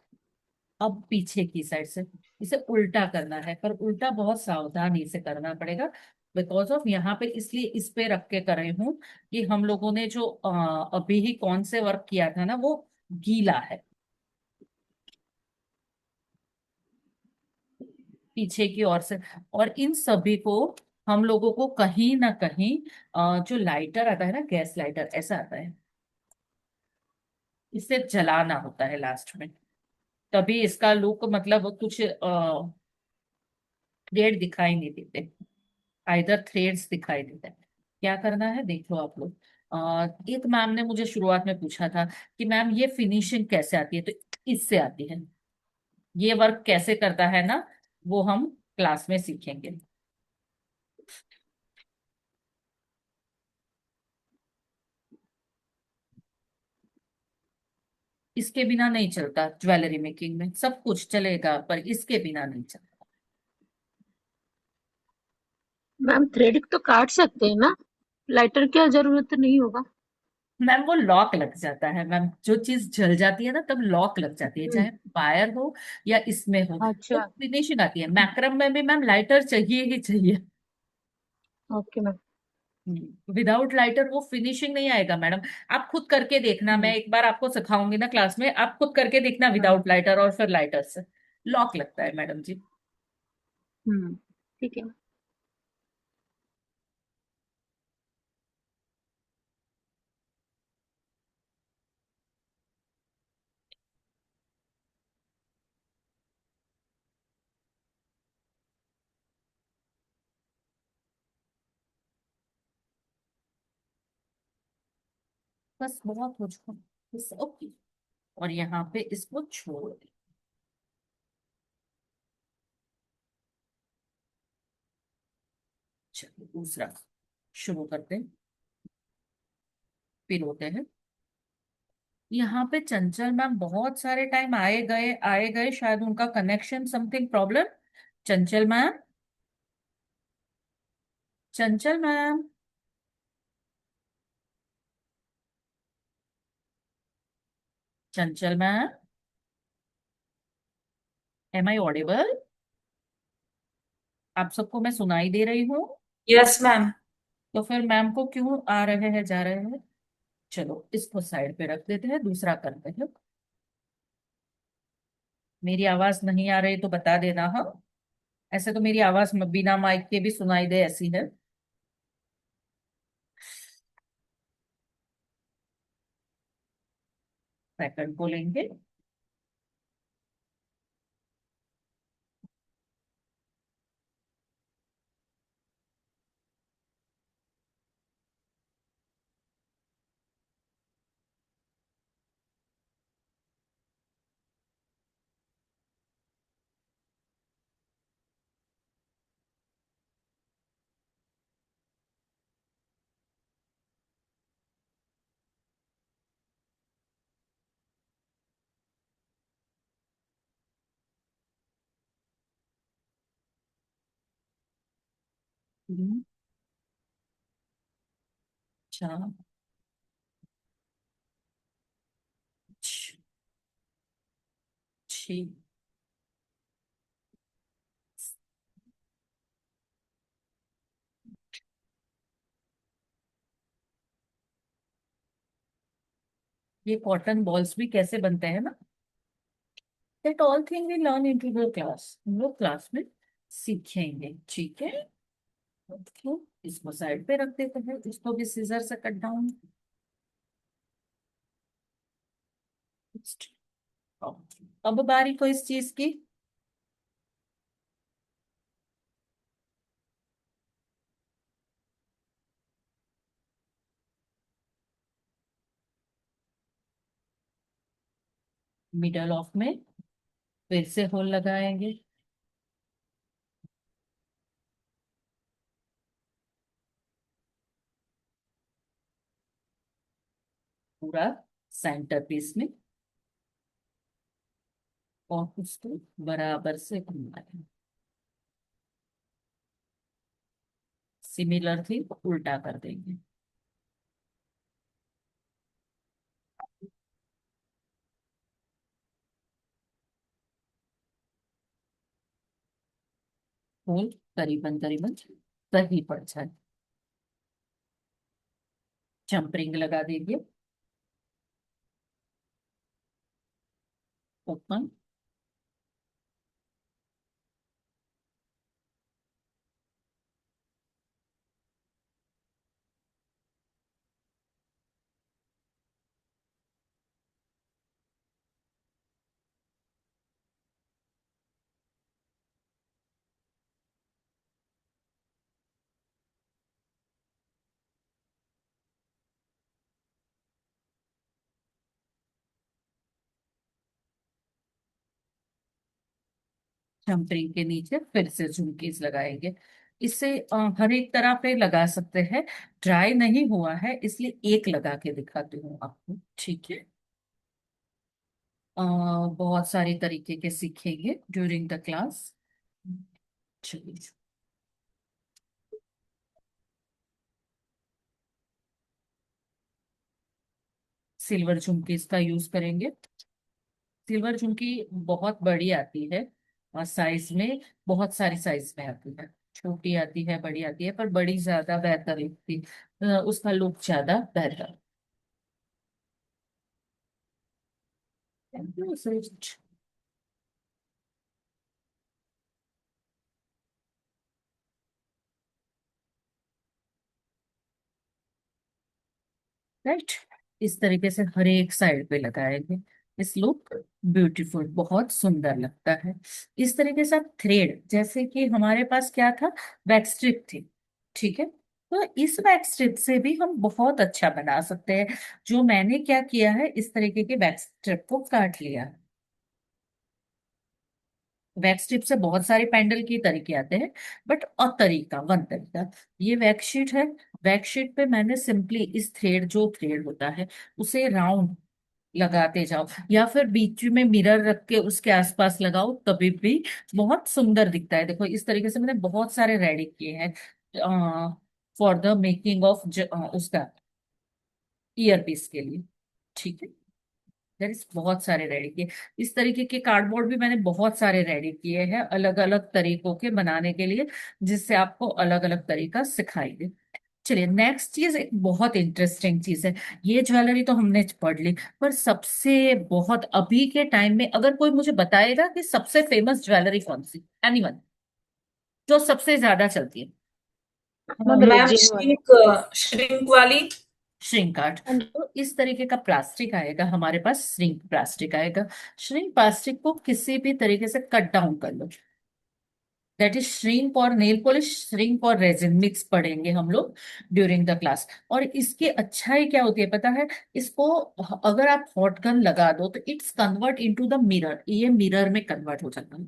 अब पीछे की साइड से इसे उल्टा करना है, पर उल्टा बहुत सावधानी से करना पड़ेगा, बिकॉज ऑफ यहाँ पे, इसलिए इस पे रख के कर रही हूँ कि हम लोगों ने जो अभी ही कौन से वर्क किया था ना, वो गीला है। पीछे की ओर से, और इन सभी को हम लोगों को कहीं ना कहीं जो लाइटर आता है ना, गैस लाइटर ऐसा आता है, इससे जलाना होता है लास्ट में, तभी इसका लुक मतलब कुछ थ्रेड दिखाई नहीं देते, आइदर थ्रेड्स दिखाई देते हैं। क्या करना है देख लो आप लोग, एक मैम ने मुझे शुरुआत में पूछा था कि मैम ये फिनिशिंग कैसे आती है, तो इससे आती है। ये वर्क कैसे करता है ना, वो हम क्लास में सीखेंगे। इसके बिना नहीं चलता, ज्वेलरी मेकिंग में सब कुछ चलेगा पर इसके बिना नहीं चलता। मैम थ्रेडिंग तो काट सकते हैं ना, लाइटर की जरूरत नहीं होगा। मैम वो लॉक लग जाता है मैम, जो चीज जल जाती है ना तब लॉक लग जाती है, हम्म। चाहे वायर हो या इसमें हो, तो अच्छा। फिनिशिंग आती है। मैक्रम में भी मैम लाइटर चाहिए ही चाहिए। Okay ma'am. विदाउट लाइटर वो फिनिशिंग नहीं आएगा मैडम। आप खुद करके देखना, मैं हम्म। एक बार आपको सिखाऊंगी ना क्लास में, आप खुद करके देखना हम्म। विदाउट लाइटर और फिर लाइटर से। लॉक लगता है मैडम जी। ठीक है। बस बहुत मुझको ओके। और यहाँ पे इसको छोड़ दें। चलिए दूसरा शुरू करते हैं। फिर होते हैं यहाँ पे चंचल मैम बहुत सारे टाइम आए गए, शायद उनका connection something problem. Chanchal ma'am, Chanchal ma'am, Chanchal ma'am, M I audible? आप सबको मैं सुनाई दे रही हूँ? Yes ma'am. तो फिर मैम को क्यों आ रहे हैं जा रहे हैं? चलो इसको साइड पे रख देते हैं, दूसरा करते हैं। मेरी आवाज नहीं आ रही तो बता देना। हाँ, ऐसे तो मेरी आवाज बिना माइक के भी सुनाई दे ऐसी है। सेकंड को लेंगे। हम्म, अच्छा, ठीक। ये कॉटन बॉल्स भी कैसे बनते हैं ना, that all thing we learn into the class, हम लोग क्लास में सीखेंगे। ठीक है, तो इसको साइड पे रख देते हैं, इसको भी सीजर से कट डाउन। अब बारी को इस चीज की। मिडल ऑफ में फिर से होल लगाएंगे, पूरा सेंटर पीस में, और उसको बराबर से घुमाएं। सिमिलर थी उल्टा कर देंगे। होल करीबन करीबन सही पड़ जाए। जंप रिंग लगा देंगे, ओपन। हम रिंग के नीचे फिर से झुमकीज लगाएंगे। इसे हर एक तरह पे लगा सकते हैं। ड्राई नहीं हुआ है इसलिए एक लगा के दिखाती हूँ आपको, ठीक है। बहुत सारे तरीके के सीखेंगे ड्यूरिंग द क्लास। चलिए, सिल्वर झुमकीज का यूज करेंगे। सिल्वर झुमकी बहुत बड़ी आती है और साइज में बहुत सारी साइज में आती है। छोटी आती है, बड़ी आती है, पर बड़ी ज्यादा बेहतर लगती, उसका लुक ज्यादा बेहतर। राइट, इस तरीके से हर एक साइड पे लगाएंगे। इस लुक ब्यूटीफुल, बहुत सुंदर लगता है। इस तरीके से आप थ्रेड, जैसे कि हमारे पास क्या था, वैक्स स्ट्रिप थी, ठीक है, तो इस वैक्स स्ट्रिप से भी हम बहुत अच्छा बना सकते हैं। जो मैंने क्या किया है, इस तरीके के वैक्स स्ट्रिप को काट लिया। वैक्स टिप से बहुत सारे पैंडल के तरीके आते हैं, बट और तरीका वन तरीका, ये वैक्स शीट है। वैक्स शीट पे मैंने सिंपली इस थ्रेड, जो थ्रेड होता है उसे राउंड लगाते जाओ, या फिर बीच में मिरर रख के उसके आसपास लगाओ, तभी भी बहुत सुंदर दिखता है। देखो इस तरीके से मैंने बहुत सारे रेडी किए हैं फॉर द मेकिंग ऑफ उसका ईयर पीस के लिए, ठीक है। देयर इज बहुत सारे रेडी किए। इस तरीके के कार्डबोर्ड भी मैंने बहुत सारे रेडी किए हैं अलग अलग तरीकों के बनाने के लिए, जिससे आपको अलग अलग तरीका सिखाई दे। चलिए, नेक्स्ट चीज एक बहुत इंटरेस्टिंग चीज है। ये ज्वेलरी तो हमने पढ़ ली, पर सबसे बहुत अभी के टाइम में अगर कोई मुझे बताएगा कि सबसे फेमस ज्वेलरी कौन सी, एनीवन, जो सबसे ज्यादा चलती है। मैम मैम रेजिन वाली। श्रिंक वाली। Shrink art. तो इस तरीके का प्लास्टिक आएगा हमारे पास, श्रिंक प्लास्टिक आएगा। श्रिंक प्लास्टिक को किसी भी तरीके से कट डाउन कर लो, दैट इज श्रिंक और नेल पॉलिश, श्रिंक और रेजिन मिक्स पढ़ेंगे हम लोग ड्यूरिंग द क्लास। और इसकी अच्छाई क्या होती है पता है, इसको अगर आप हॉट गन लगा दो तो it's convert into the mirror, ये मिरर में कन्वर्ट हो जाता है।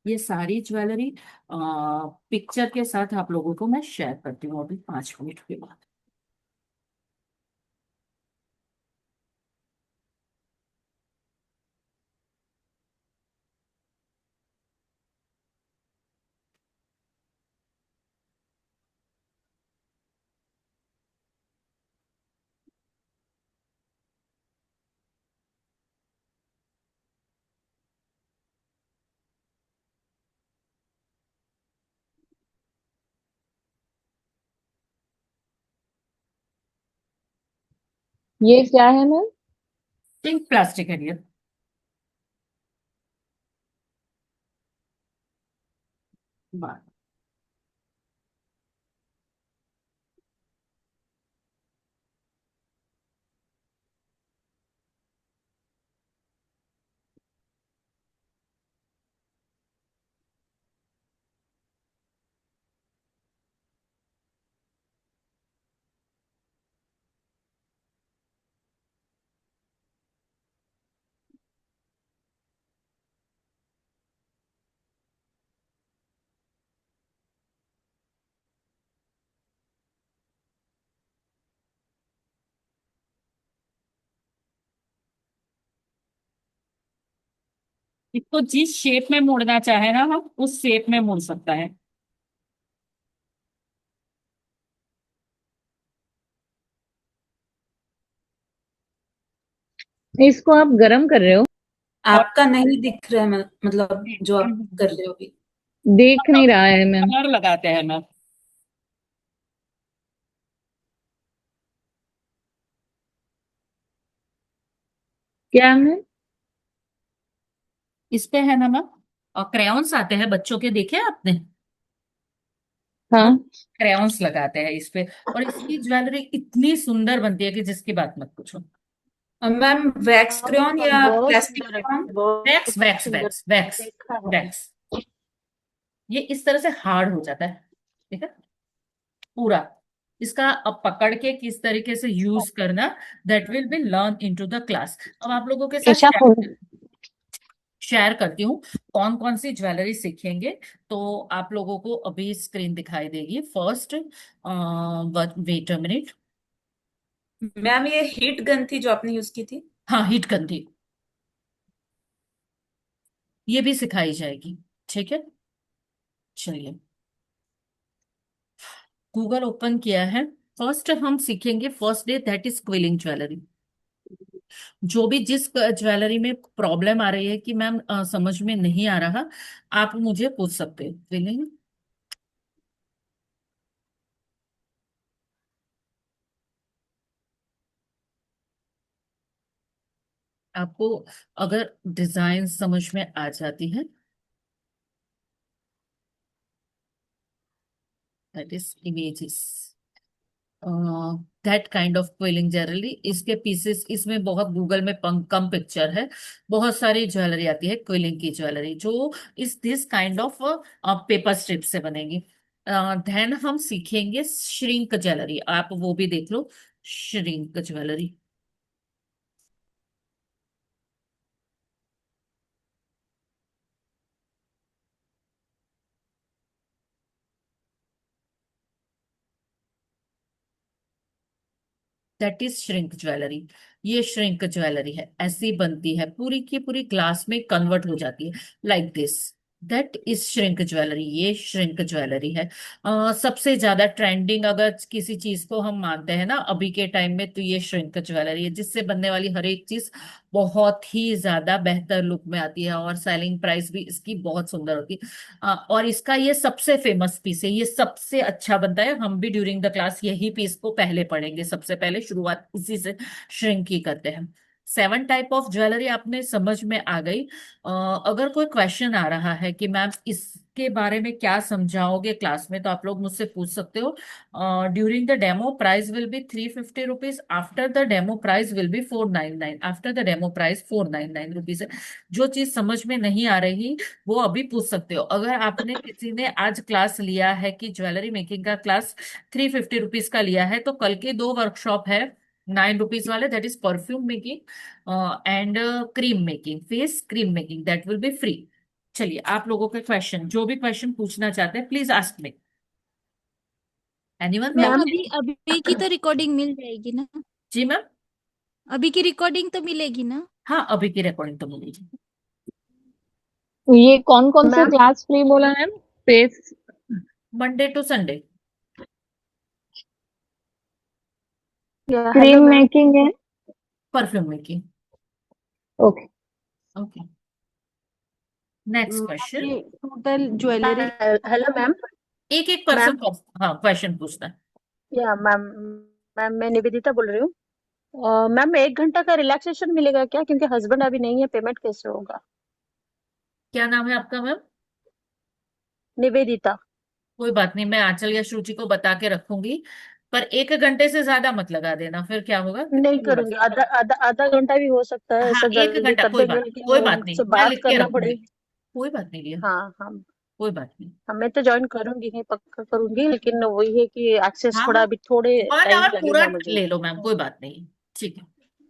ये सारी ज्वेलरी पिक्चर के साथ आप लोगों को मैं शेयर करती हूँ अभी 5 मिनट के बाद। ये क्या है मैम? पिंक प्लास्टिक है ये। वाह। इसको जिस शेप में मोड़ना चाहे ना हम उस शेप में मोड़ सकता है। इसको आप गरम कर रहे हो? और आपका नहीं दिख रहा है मतलब जो आप कर रहे हो अभी। देख नहीं रहा है मैम। कलर लगाते हैं ना, क्या मैम? इस पे है ना मैम, और क्रेयॉन्स आते हैं बच्चों के, देखे आपने, वो हाँ। क्रेयॉन्स लगाते हैं इस पे। और इसकी ज्वेलरी इतनी सुंदर बनती है कि जिसकी बात मत पूछो। मैम वैक्स हाँ क्रेयॉन मैम, या बहुत प्लास्टिक सुंदर है, क्रेयॉन? वैक्स बहुत वैक्स सुंदर। वैक्स वैक्स देखा है। वैक्स। ये इस तरह से हार्ड हो जाता है, ठीक है, पूरा। इसका अब पकड़ के किस तरीके से यूज करना, that will be learn into the class. अब आप लोगों के साथ ऐसा खोल शेयर करती हूँ कौन कौन सी ज्वेलरी सीखेंगे। तो आप लोगों को अभी स्क्रीन दिखाई देगी first. Wait a minute. Ma'am ये हीट गन थी जो आपने यूज की थी। हाँ, हीट गंदी, ये भी सिखाई जाएगी, ठीक है। चलिए, गूगल ओपन किया है। फर्स्ट हम सीखेंगे, first day, that is quilling jewellery. जो भी जिस ज्वेलरी में प्रॉब्लम आ रही है कि मैम समझ में नहीं आ रहा, आप मुझे पूछ सकते हो। क्विलिंग, आपको अगर डिजाइन समझ में आ जाती है, that is images, that kind of quilling jewellery. इसके पीसेस, इसमें बहुत गूगल में कम पिक्चर है, बहुत सारी ज्वेलरी आती है क्विलिंग की ज्वेलरी, जो इस this kind of paper strip से बनेगी। देन हम सीखेंगे श्रिंक ज्वेलरी, आप वो भी देख लो, shrink jewellery. That is shrink jewellery. ये श्रिंक ज्वेलरी है, ऐसी बनती है, पूरी की पूरी ग्लास में कन्वर्ट हो जाती है, like this. That is shrink jewellery, ये श्रिंक ज्वेलरी है। सबसे ज्यादा ट्रेंडिंग अगर किसी चीज को हम मानते हैं ना अभी के टाइम में, तो ये श्रिंक ज्वेलरी है, जिससे बनने वाली हर एक चीज बहुत ही ज्यादा बेहतर लुक में आती है, और सेलिंग प्राइस भी इसकी बहुत सुंदर होती है। और इसका ये सबसे फेमस पीस है, ये सबसे अच्छा बनता है। हम भी ड्यूरिंग द क्लास यही पीस को पहले पढ़ेंगे, सबसे पहले शुरुआत इसी से श्रिंक की करते हैं। 7 टाइप ऑफ ज्वेलरी आपने समझ में आ गई। अगर कोई क्वेश्चन आ रहा है कि मैम इसके बारे में क्या समझाओगे क्लास में, तो आप लोग मुझसे पूछ सकते हो। During the demo price will be 350 rupees, after the demo price will be 499, after the demo price 499 rupees है। जो चीज समझ में नहीं आ रही वो अभी पूछ सकते हो। अगर आपने किसी ने आज क्लास लिया है कि ज्वेलरी मेकिंग का क्लास 350 रुपीज का लिया है, तो कल के 2 वर्कशॉप है 9 रुपीज वाले, that is perfume making and cream making, face cream making, that will B free. चलिए, आप लोगों के क्वेश्चन, जो भी क्वेश्चन पूछना चाहते हैं, please ask me. Anyone ma'am ma'am ma'am? अभी अभी की तो रिकॉर्डिंग मिल जाएगी ना? जी मैम। अभी की रिकॉर्डिंग तो मिलेगी ना? हाँ, अभी की रिकॉर्डिंग तो मिलेगी। ये कौन कौन से मैम क्लास फ्री बोला ma'am? Face Monday to Sunday. Hello cream ma'am. Making है। Perfume making. Okay. Okay, next question. आपकी टोटल ज्वेलरी। Hello ma'am. एक एक पर्सन, मैम हाँ, क्वेश्चन पूछना है। या मैम, मैम मैं निवेदिता बोल रही हूँ। मैम 1 घंटा का रिलैक्सेशन मिलेगा क्या, क्योंकि हस्बैंड अभी नहीं है, पेमेंट कैसे होगा? क्या नाम है आपका मैम? निवेदिता। कोई बात नहीं, मैं आंचल या श्रुचि को बता के रखूंगी, पर 1 घंटे से ज्यादा मत लगा देना, फिर क्या होगा कि नहीं पूरा। करूंगी, आधा आधा आधा घंटा भी हो सकता है, हाँ, ऐसा एक जल्दी घंटा कर कोई देंगे, बात, लेकिन कोई बात नहीं, उनसे मैं बात लिख के करना रखूंगी। पड़ेगी। कोई बात नहीं लिया, हाँ हाँ। कोई बात नहीं। हाँ, मैं तो ज्वाइन करूंगी ही, पक्का करूंगी, लेकिन वही है कि एक्सेस हाँ थोड़ा हाँ, अभी थोड़े 1 आवर टाइम पूरा लगेगा मुझे। ले लो मैम, कोई बात नहीं। ठीक है।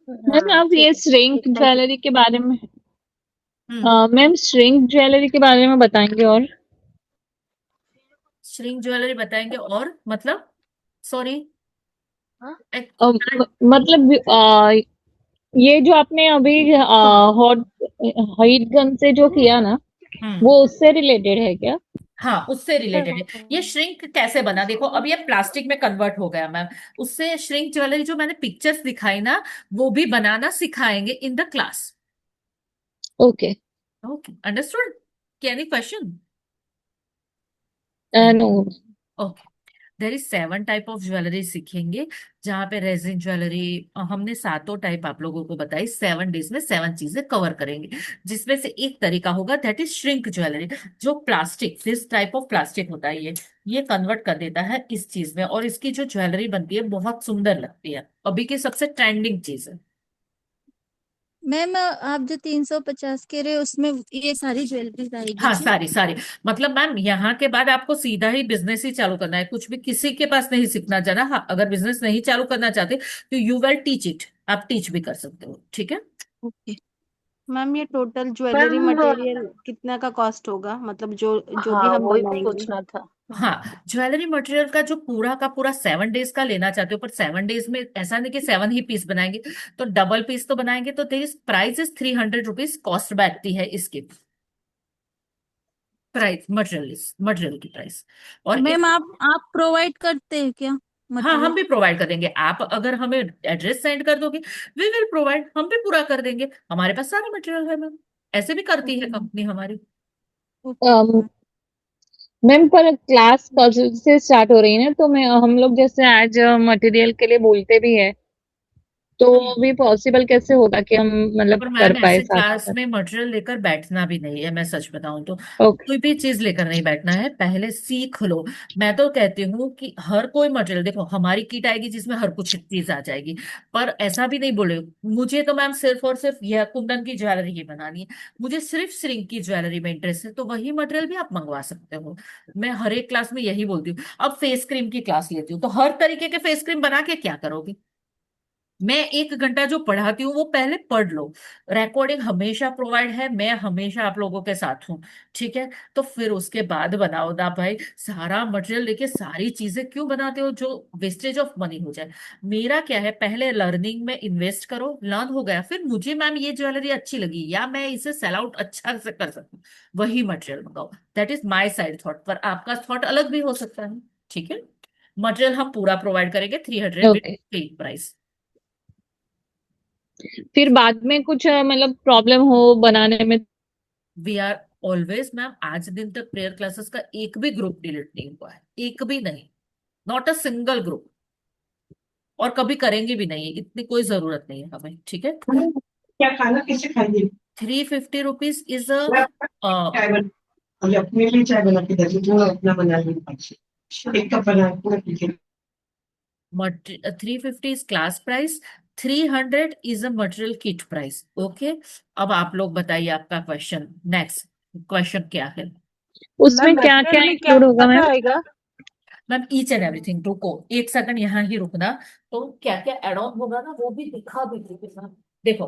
मैम हाँ आप ठीक ये है, श्रिंक ठीक, थैंक यू। ज्वेलरी के बारे में हम्म। मैम श्रिंक ज्वेलरी के बारे में बताएंगे और श्रिंक ज्वेलरी बताएंगे और मतलब, सॉरी। हाँ मतलब ये जो आपने अभी हॉट हीट गन से जो किया ना, हम्म। वो उससे रिलेटेड है क्या? हाँ, उससे रिलेटेड है। ये श्रिंक कैसे बना, देखो अब ये प्लास्टिक में कन्वर्ट हो गया मैम, उससे श्रिंक ज्वेलरी जो मैंने पिक्चर्स दिखाई ना, वो भी बनाना सिखाएंगे in the class. Okay. Okay, understood. Any question? No. Okay. There is 7 type of jewellery सीखेंगे, जहाँ पे रेजिन ज्वेलरी, हमने सातों टाइप आप लोगों को बताई, 7 डेज में 7 चीजें कवर करेंगे, जिसमें से एक तरीका होगा दैट इज श्रिंक ज्वेलरी। जो plastic, this type of plastic होता है, ये कन्वर्ट कर देता है इस चीज में, और इसकी जो ज्वेलरी बनती है बहुत सुंदर लगती है, अभी की सबसे ट्रेंडिंग चीज है। मैम आप जो 350 कह रहे हो उसमें ये सारी ज्वेलरीज आएगी हाँ, जी? सारी सारी। मतलब मैम यहाँ के बाद आपको सीधा ही बिजनेस ही चालू करना है, कुछ भी किसी के पास नहीं सीखना जाना। हाँ, अगर बिजनेस नहीं चालू करना चाहते तो यू विल टीच इट, आप टीच भी कर सकते हो, ठीक है। ओके। मैम ये टोटल ज्वेलरी मैम मटेरियल कितना का कॉस्ट होगा, मतलब जो जो भी हाँ हम वही बनाएंगे? पूछना था। हाँ, ज्वेलरी मटेरियल का पूरा 7 डेज का लेना चाहते हो, पर 7 डेज में ऐसा नहीं कि 7 ही पीस बनाएंगे, तो डबल पीस तो बनाएंगे, तो there is price is 300 rupees cost बैठती है इसकी। प्राइस मटेरियल की प्राइस। और मैम इफ, आप प्रोवाइड करते हैं क्या हाँ, हम मटेरियल? भी प्रोवाइड कर देंगे। आप अगर हमें एड्रेस सेंड कर दोगे, वी विल प्रोवाइड, हम भी पूरा कर देंगे, हमारे पास सारा मटेरियल है मैम। ऐसे भी करती है ओके मैम। कंपनी हमारी। ओके अम, मैम। मैम पर क्लास कल से स्टार्ट हो रही है ना, तो मैं हम लोग जैसे आज मटेरियल के लिए बोलते भी है, तो भी पॉसिबल कैसे होगा कि हम मतलब पर कर मैम पाए ऐसे साथ क्लास साथ? में मटेरियल लेकर बैठना भी नहीं है, मैं सच बताऊं तो ओके। कोई भी चीज लेकर नहीं बैठना है, पहले सीख लो। मैं तो कहती हूँ कि हर कोई मटेरियल देखो, हमारी किट आएगी जिसमें हर कुछ चीज आ जाएगी, पर ऐसा भी नहीं बोले मुझे तो मैम सिर्फ और सिर्फ यह कुंदन की ज्वेलरी ही बनानी है, मुझे सिर्फ श्रिंक की ज्वेलरी में इंटरेस्ट है, तो वही मटेरियल भी आप मंगवा सकते हो। मैं हर एक क्लास में यही बोलती हूँ। अब फेस क्रीम की क्लास लेती हूँ तो हर तरीके के फेस क्रीम बना के क्या करोगे। मैं 1 घंटा जो पढ़ाती हूँ वो पहले पढ़ लो, रिकॉर्डिंग हमेशा प्रोवाइड है, मैं हमेशा आप लोगों के साथ हूँ, ठीक है। तो फिर उसके बाद बनाओ ना भाई, सारा मटेरियल लेके सारी चीजें क्यों बनाते हो जो वेस्टेज ऑफ मनी हो जाए। मेरा क्या है, पहले लर्निंग में इन्वेस्ट करो, लर्न हो गया, फिर मुझे मैम ये ज्वेलरी अच्छी लगी या मैं इसे सेल आउट अच्छा से कर सकूं, वही मटेरियल मंगाओ। That is my side thought, पर आपका थॉट अलग भी हो सकता है, ठीक है। मटेरियल हम पूरा प्रोवाइड करेंगे 300 विद ओके, प्राइस। फिर बाद में कुछ मतलब प्रॉब्लम हो बनाने में? वी आर ऑलवेज मैम, आज दिन तक प्रेयर क्लासेस का एक भी ग्रुप डिलीट नहीं हुआ है, एक भी नहीं, नॉट अ सिंगल ग्रुप, और कभी करेंगे भी नहीं, इतनी कोई जरूरत नहीं है हमें, ठीक है। क्या खाना कैसे खाएंगे? 350 रुपीज इज चाय बना, और अपने लिए चाय बना के दे दो, अपना बना लीजिए, एक कप बना पूरा पीजिए। 350 is class price, 300 is a material kit price, okay. अब आप लोग बताइए आपका क्वेश्चन, नेक्स्ट क्वेश्चन क्या है। उसमें मैम क्या क्या मटेरियल में क्या इंक्लूड होगा क्या मैम? आएगा? मैम ईच एंड एवरीथिंग, रुको 1 सेकंड यहाँ ही रुकना, तो क्या क्या एड ऑन होगा ना वो भी दिखा भी दीजिए मैम। देखो,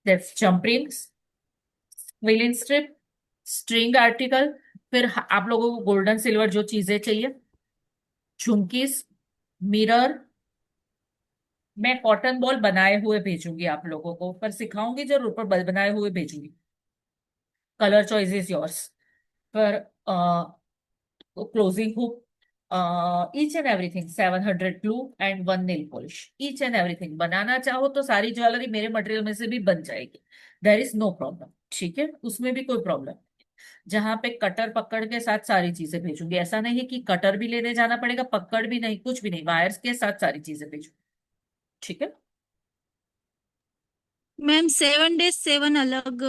that's jump rings, quilling strip, string article, फिर आप लोगों को गोल्डन सिल्वर जो चीजें चाहिए, झुमकीस, मिरर। मैं कॉटन बॉल बनाए हुए भेजूंगी आप लोगों को, पर सिखाऊंगी जरूर, पर बनाए हुए भेजूंगी। Colour choice is yours. पर closing hook, each and everything, 700 glue and 1 nail polish, each and everything. बनाना चाहो तो सारी ज्वेलरी मेरे मटेरियल में से भी बन जाएगी, देयर इज नो प्रॉब्लम, ठीक है, उसमें भी कोई प्रॉब्लम। जहां पे कटर पकड़ के साथ सारी चीजें भेजूंगी, ऐसा नहीं है कि कटर भी लेने जाना पड़ेगा, पकड़ भी नहीं, कुछ भी नहीं, वायर्स के साथ सारी चीजें भेजूंगी, ठीक है। मैम 7 days 7 अलग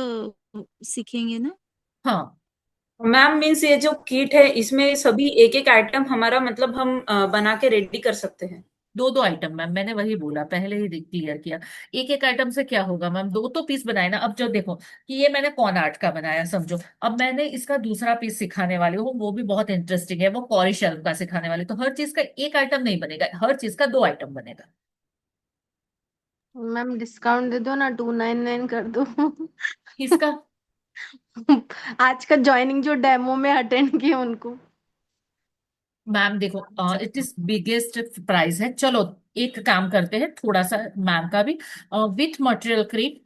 सीखेंगे ना? हाँ, मैम मीन्स ये जो किट है इसमें सभी एक एक आइटम हमारा मतलब हम बना के रेडी कर सकते हैं? दो दो आइटम मैम, मैंने वही बोला, पहले ही क्लियर किया। एक एक आइटम से क्या होगा मैम, दो तो पीस बनाए ना। अब जो देखो कि ये मैंने कॉन आर्ट का बनाया समझो, अब मैंने इसका दूसरा पीस सिखाने वाली हूँ, वो भी बहुत इंटरेस्टिंग है, वो कॉरी शेल्फ का सिखाने वाली, तो हर चीज का एक आइटम नहीं बनेगा, हर चीज का 2 आइटम बनेगा। मैम डिस्काउंट दे दो ना, 299 कर दो। किसका? आज का ज्वाइनिंग जो डेमो में अटेंड किए उनको। मैम देखो, इट इज बिगेस्ट प्राइस है, चलो एक काम करते हैं थोड़ा सा मैम का भी, with material cream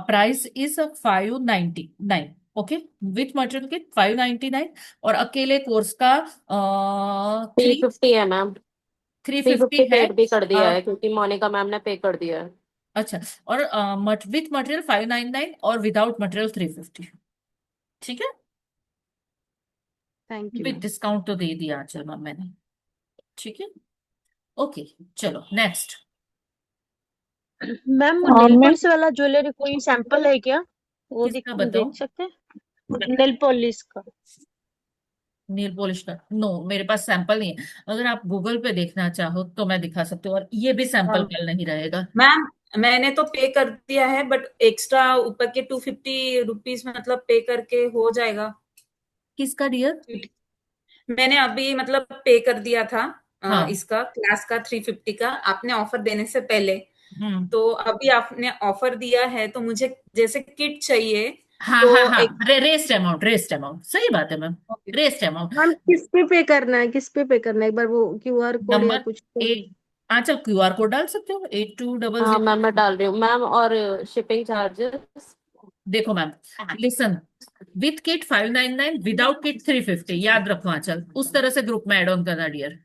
price is 599, okay. With material kit 599, और अकेले कोर्स का 3 350 है मैम। 350 350 है। पेड भी कर दिया अ, है क्योंकि मोनिका मैम ने पे कर दिया है। अच्छा, और विथ मटेरियल 599 और विदाउट मटेरियल 350, ठीक है। Thank you with ma'am. Discount तो दे दिया चलो मैम मैंने, ठीक है, ओके। चलो next. Ma'am nail ma'am polish वाला ज्वेलरी कोई सैंपल है क्या? वो किसका बताओ? देख सकते हैं नेल पॉलिश का? नील पॉलिश का नो, मेरे पास सैंपल नहीं है। अगर आप गूगल पे देखना चाहो तो मैं दिखा सकती हूँ, और ये भी सैंपल कल नहीं रहेगा। मैम मैंने तो पे कर दिया है, बट एक्स्ट्रा ऊपर के 250 रुपीज मतलब पे करके हो जाएगा। किसका डियर? मैंने अभी मतलब पे कर दिया था हाँ। इसका क्लास का 350 का, आपने ऑफर देने से पहले। हम्म। तो अभी आपने ऑफर दिया है तो मुझे जैसे किट चाहिए हाँ तो हाँ हाँ, एक रेस्ट अमाउंट सही बात है मैम। रेस्ट अमाउंट मैम किस पे करना है, किस पे करना है, एक बार वो क्यूआर कोड या नंबर कुछ एट। आंचल क्यूआर कोड डाल सकते हो, 8200। हाँ मैम मैं डाल रही हूँ मैम, और शिपिंग चार्जेस। देखो ma'am, listen, with kit 599, without kit 350, याद रखो आंचल, उस तरह से ग्रुप में एड ऑन करना डियर।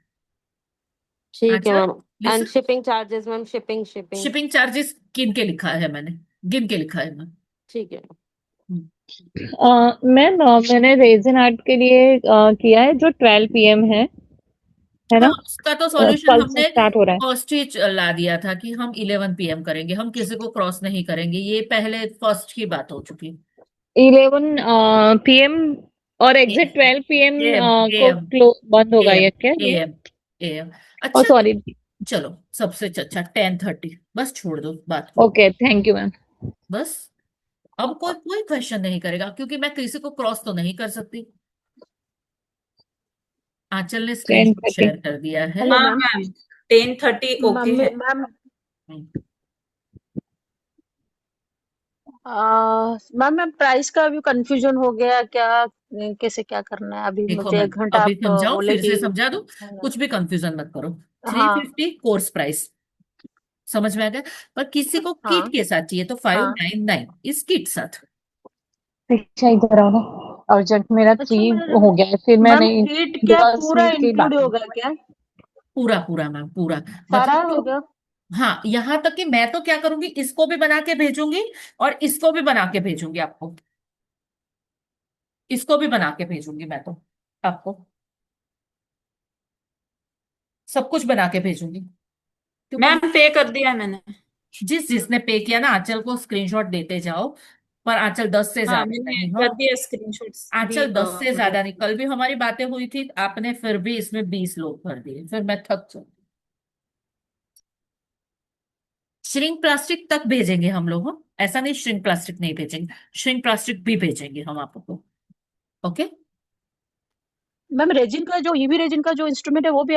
ठीक है Aanchal ma'am. And listen, shipping charges ma'am, shipping. Shipping charges गिन के लिखा है मैंने, गिन के लिखा है मैम। ठीक है। मैम मैंने रेजिन आर्ट के लिए किया है जो 12 PM है हाँ, ना? उसका तो सॉल्यूशन कल से हमने स्टार्ट हो रहा है। फर्स्ट ही ला दिया था कि हम 11 PM करेंगे, हम किसी को क्रॉस नहीं करेंगे, ये पहले फर्स्ट की बात हो चुकी। 11 PM और एग्जैक्ट 12 PM एम को एम बंद होगा एम ये क्या ये? एम एम ओ अच्छा, सॉरी। चलो सबसे अच्छा 10:30, बस छोड़ दो बात को। Okay, thank you ma'am. बस अब कोई कोई क्वेश्चन नहीं करेगा, क्योंकि मैं किसी को क्रॉस तो नहीं कर सकती। आंचल ने स्क्रीनशॉट 10:30। शेयर कर दिया है। हेलो हाँ मैम। मैम 10:30 ओके है। मैम हम्म, मैम मैम प्राइस का अभी कंफ्यूजन हो गया क्या, कैसे क्या करना है अभी, देखो मुझे मैम, 1 घंटा अभी आप समझाओ, बोले फिर कि से समझा दूं, कुछ भी कंफ्यूजन मत करो। थ्री हाँ फिफ्टी कोर्स प्राइस समझ में आ गया, पर किसी को किट हाँ के साथ चाहिए तो फाइव हाँ। नाइन नाइन इस किट साथ। अच्छा इधर आओ ना, अर्जेंट मेरा अच्छा 3 मैम, हो गया है, फिर मैम मैंने किट क्या 10 पूरा मिनट के ही इंक्लूड बाकी। होगा क्या, पूरा पूरा मैम, पूरा। सारा मतलब हो तो गया? हाँ, यहाँ तक कि मैं तो क्या करूंगी, इसको भी बना के भेजूंगी और इसको भी बना के भेजूंगी आपको, इसको भी बना के भेजूंगी मैं तो आपको, सब कुछ बना के भेजूंगी। क्योंकि मैम पे कर दिया है मैंने। जिसने पे किया ना, आंचल को स्क्रीनशॉट देते जाओ, पर आंचल 10 से हाँ ज्यादा मैंने नहीं कर हो। दिया स्क्रीनशॉट्स भी आंचल 10 से मतलब। ज्यादा नहीं, कल भी हमारी बातें हुई थी, आपने फिर भी इसमें 20 लोग भर दिए, फिर मैं थक चुकी। श्रिंक प्लास्टिक तक भेजेंगे हम लोग, हाँ? ऐसा नहीं श्रिंक प्लास्टिक नहीं भेजेंगे, श्रिंक प्लास्टिक भी भेजेंगे हम आपको। ओके। मैम रेजिन का जो ईवी रेजिन का जो इंस्ट्रूमेंट है वो भी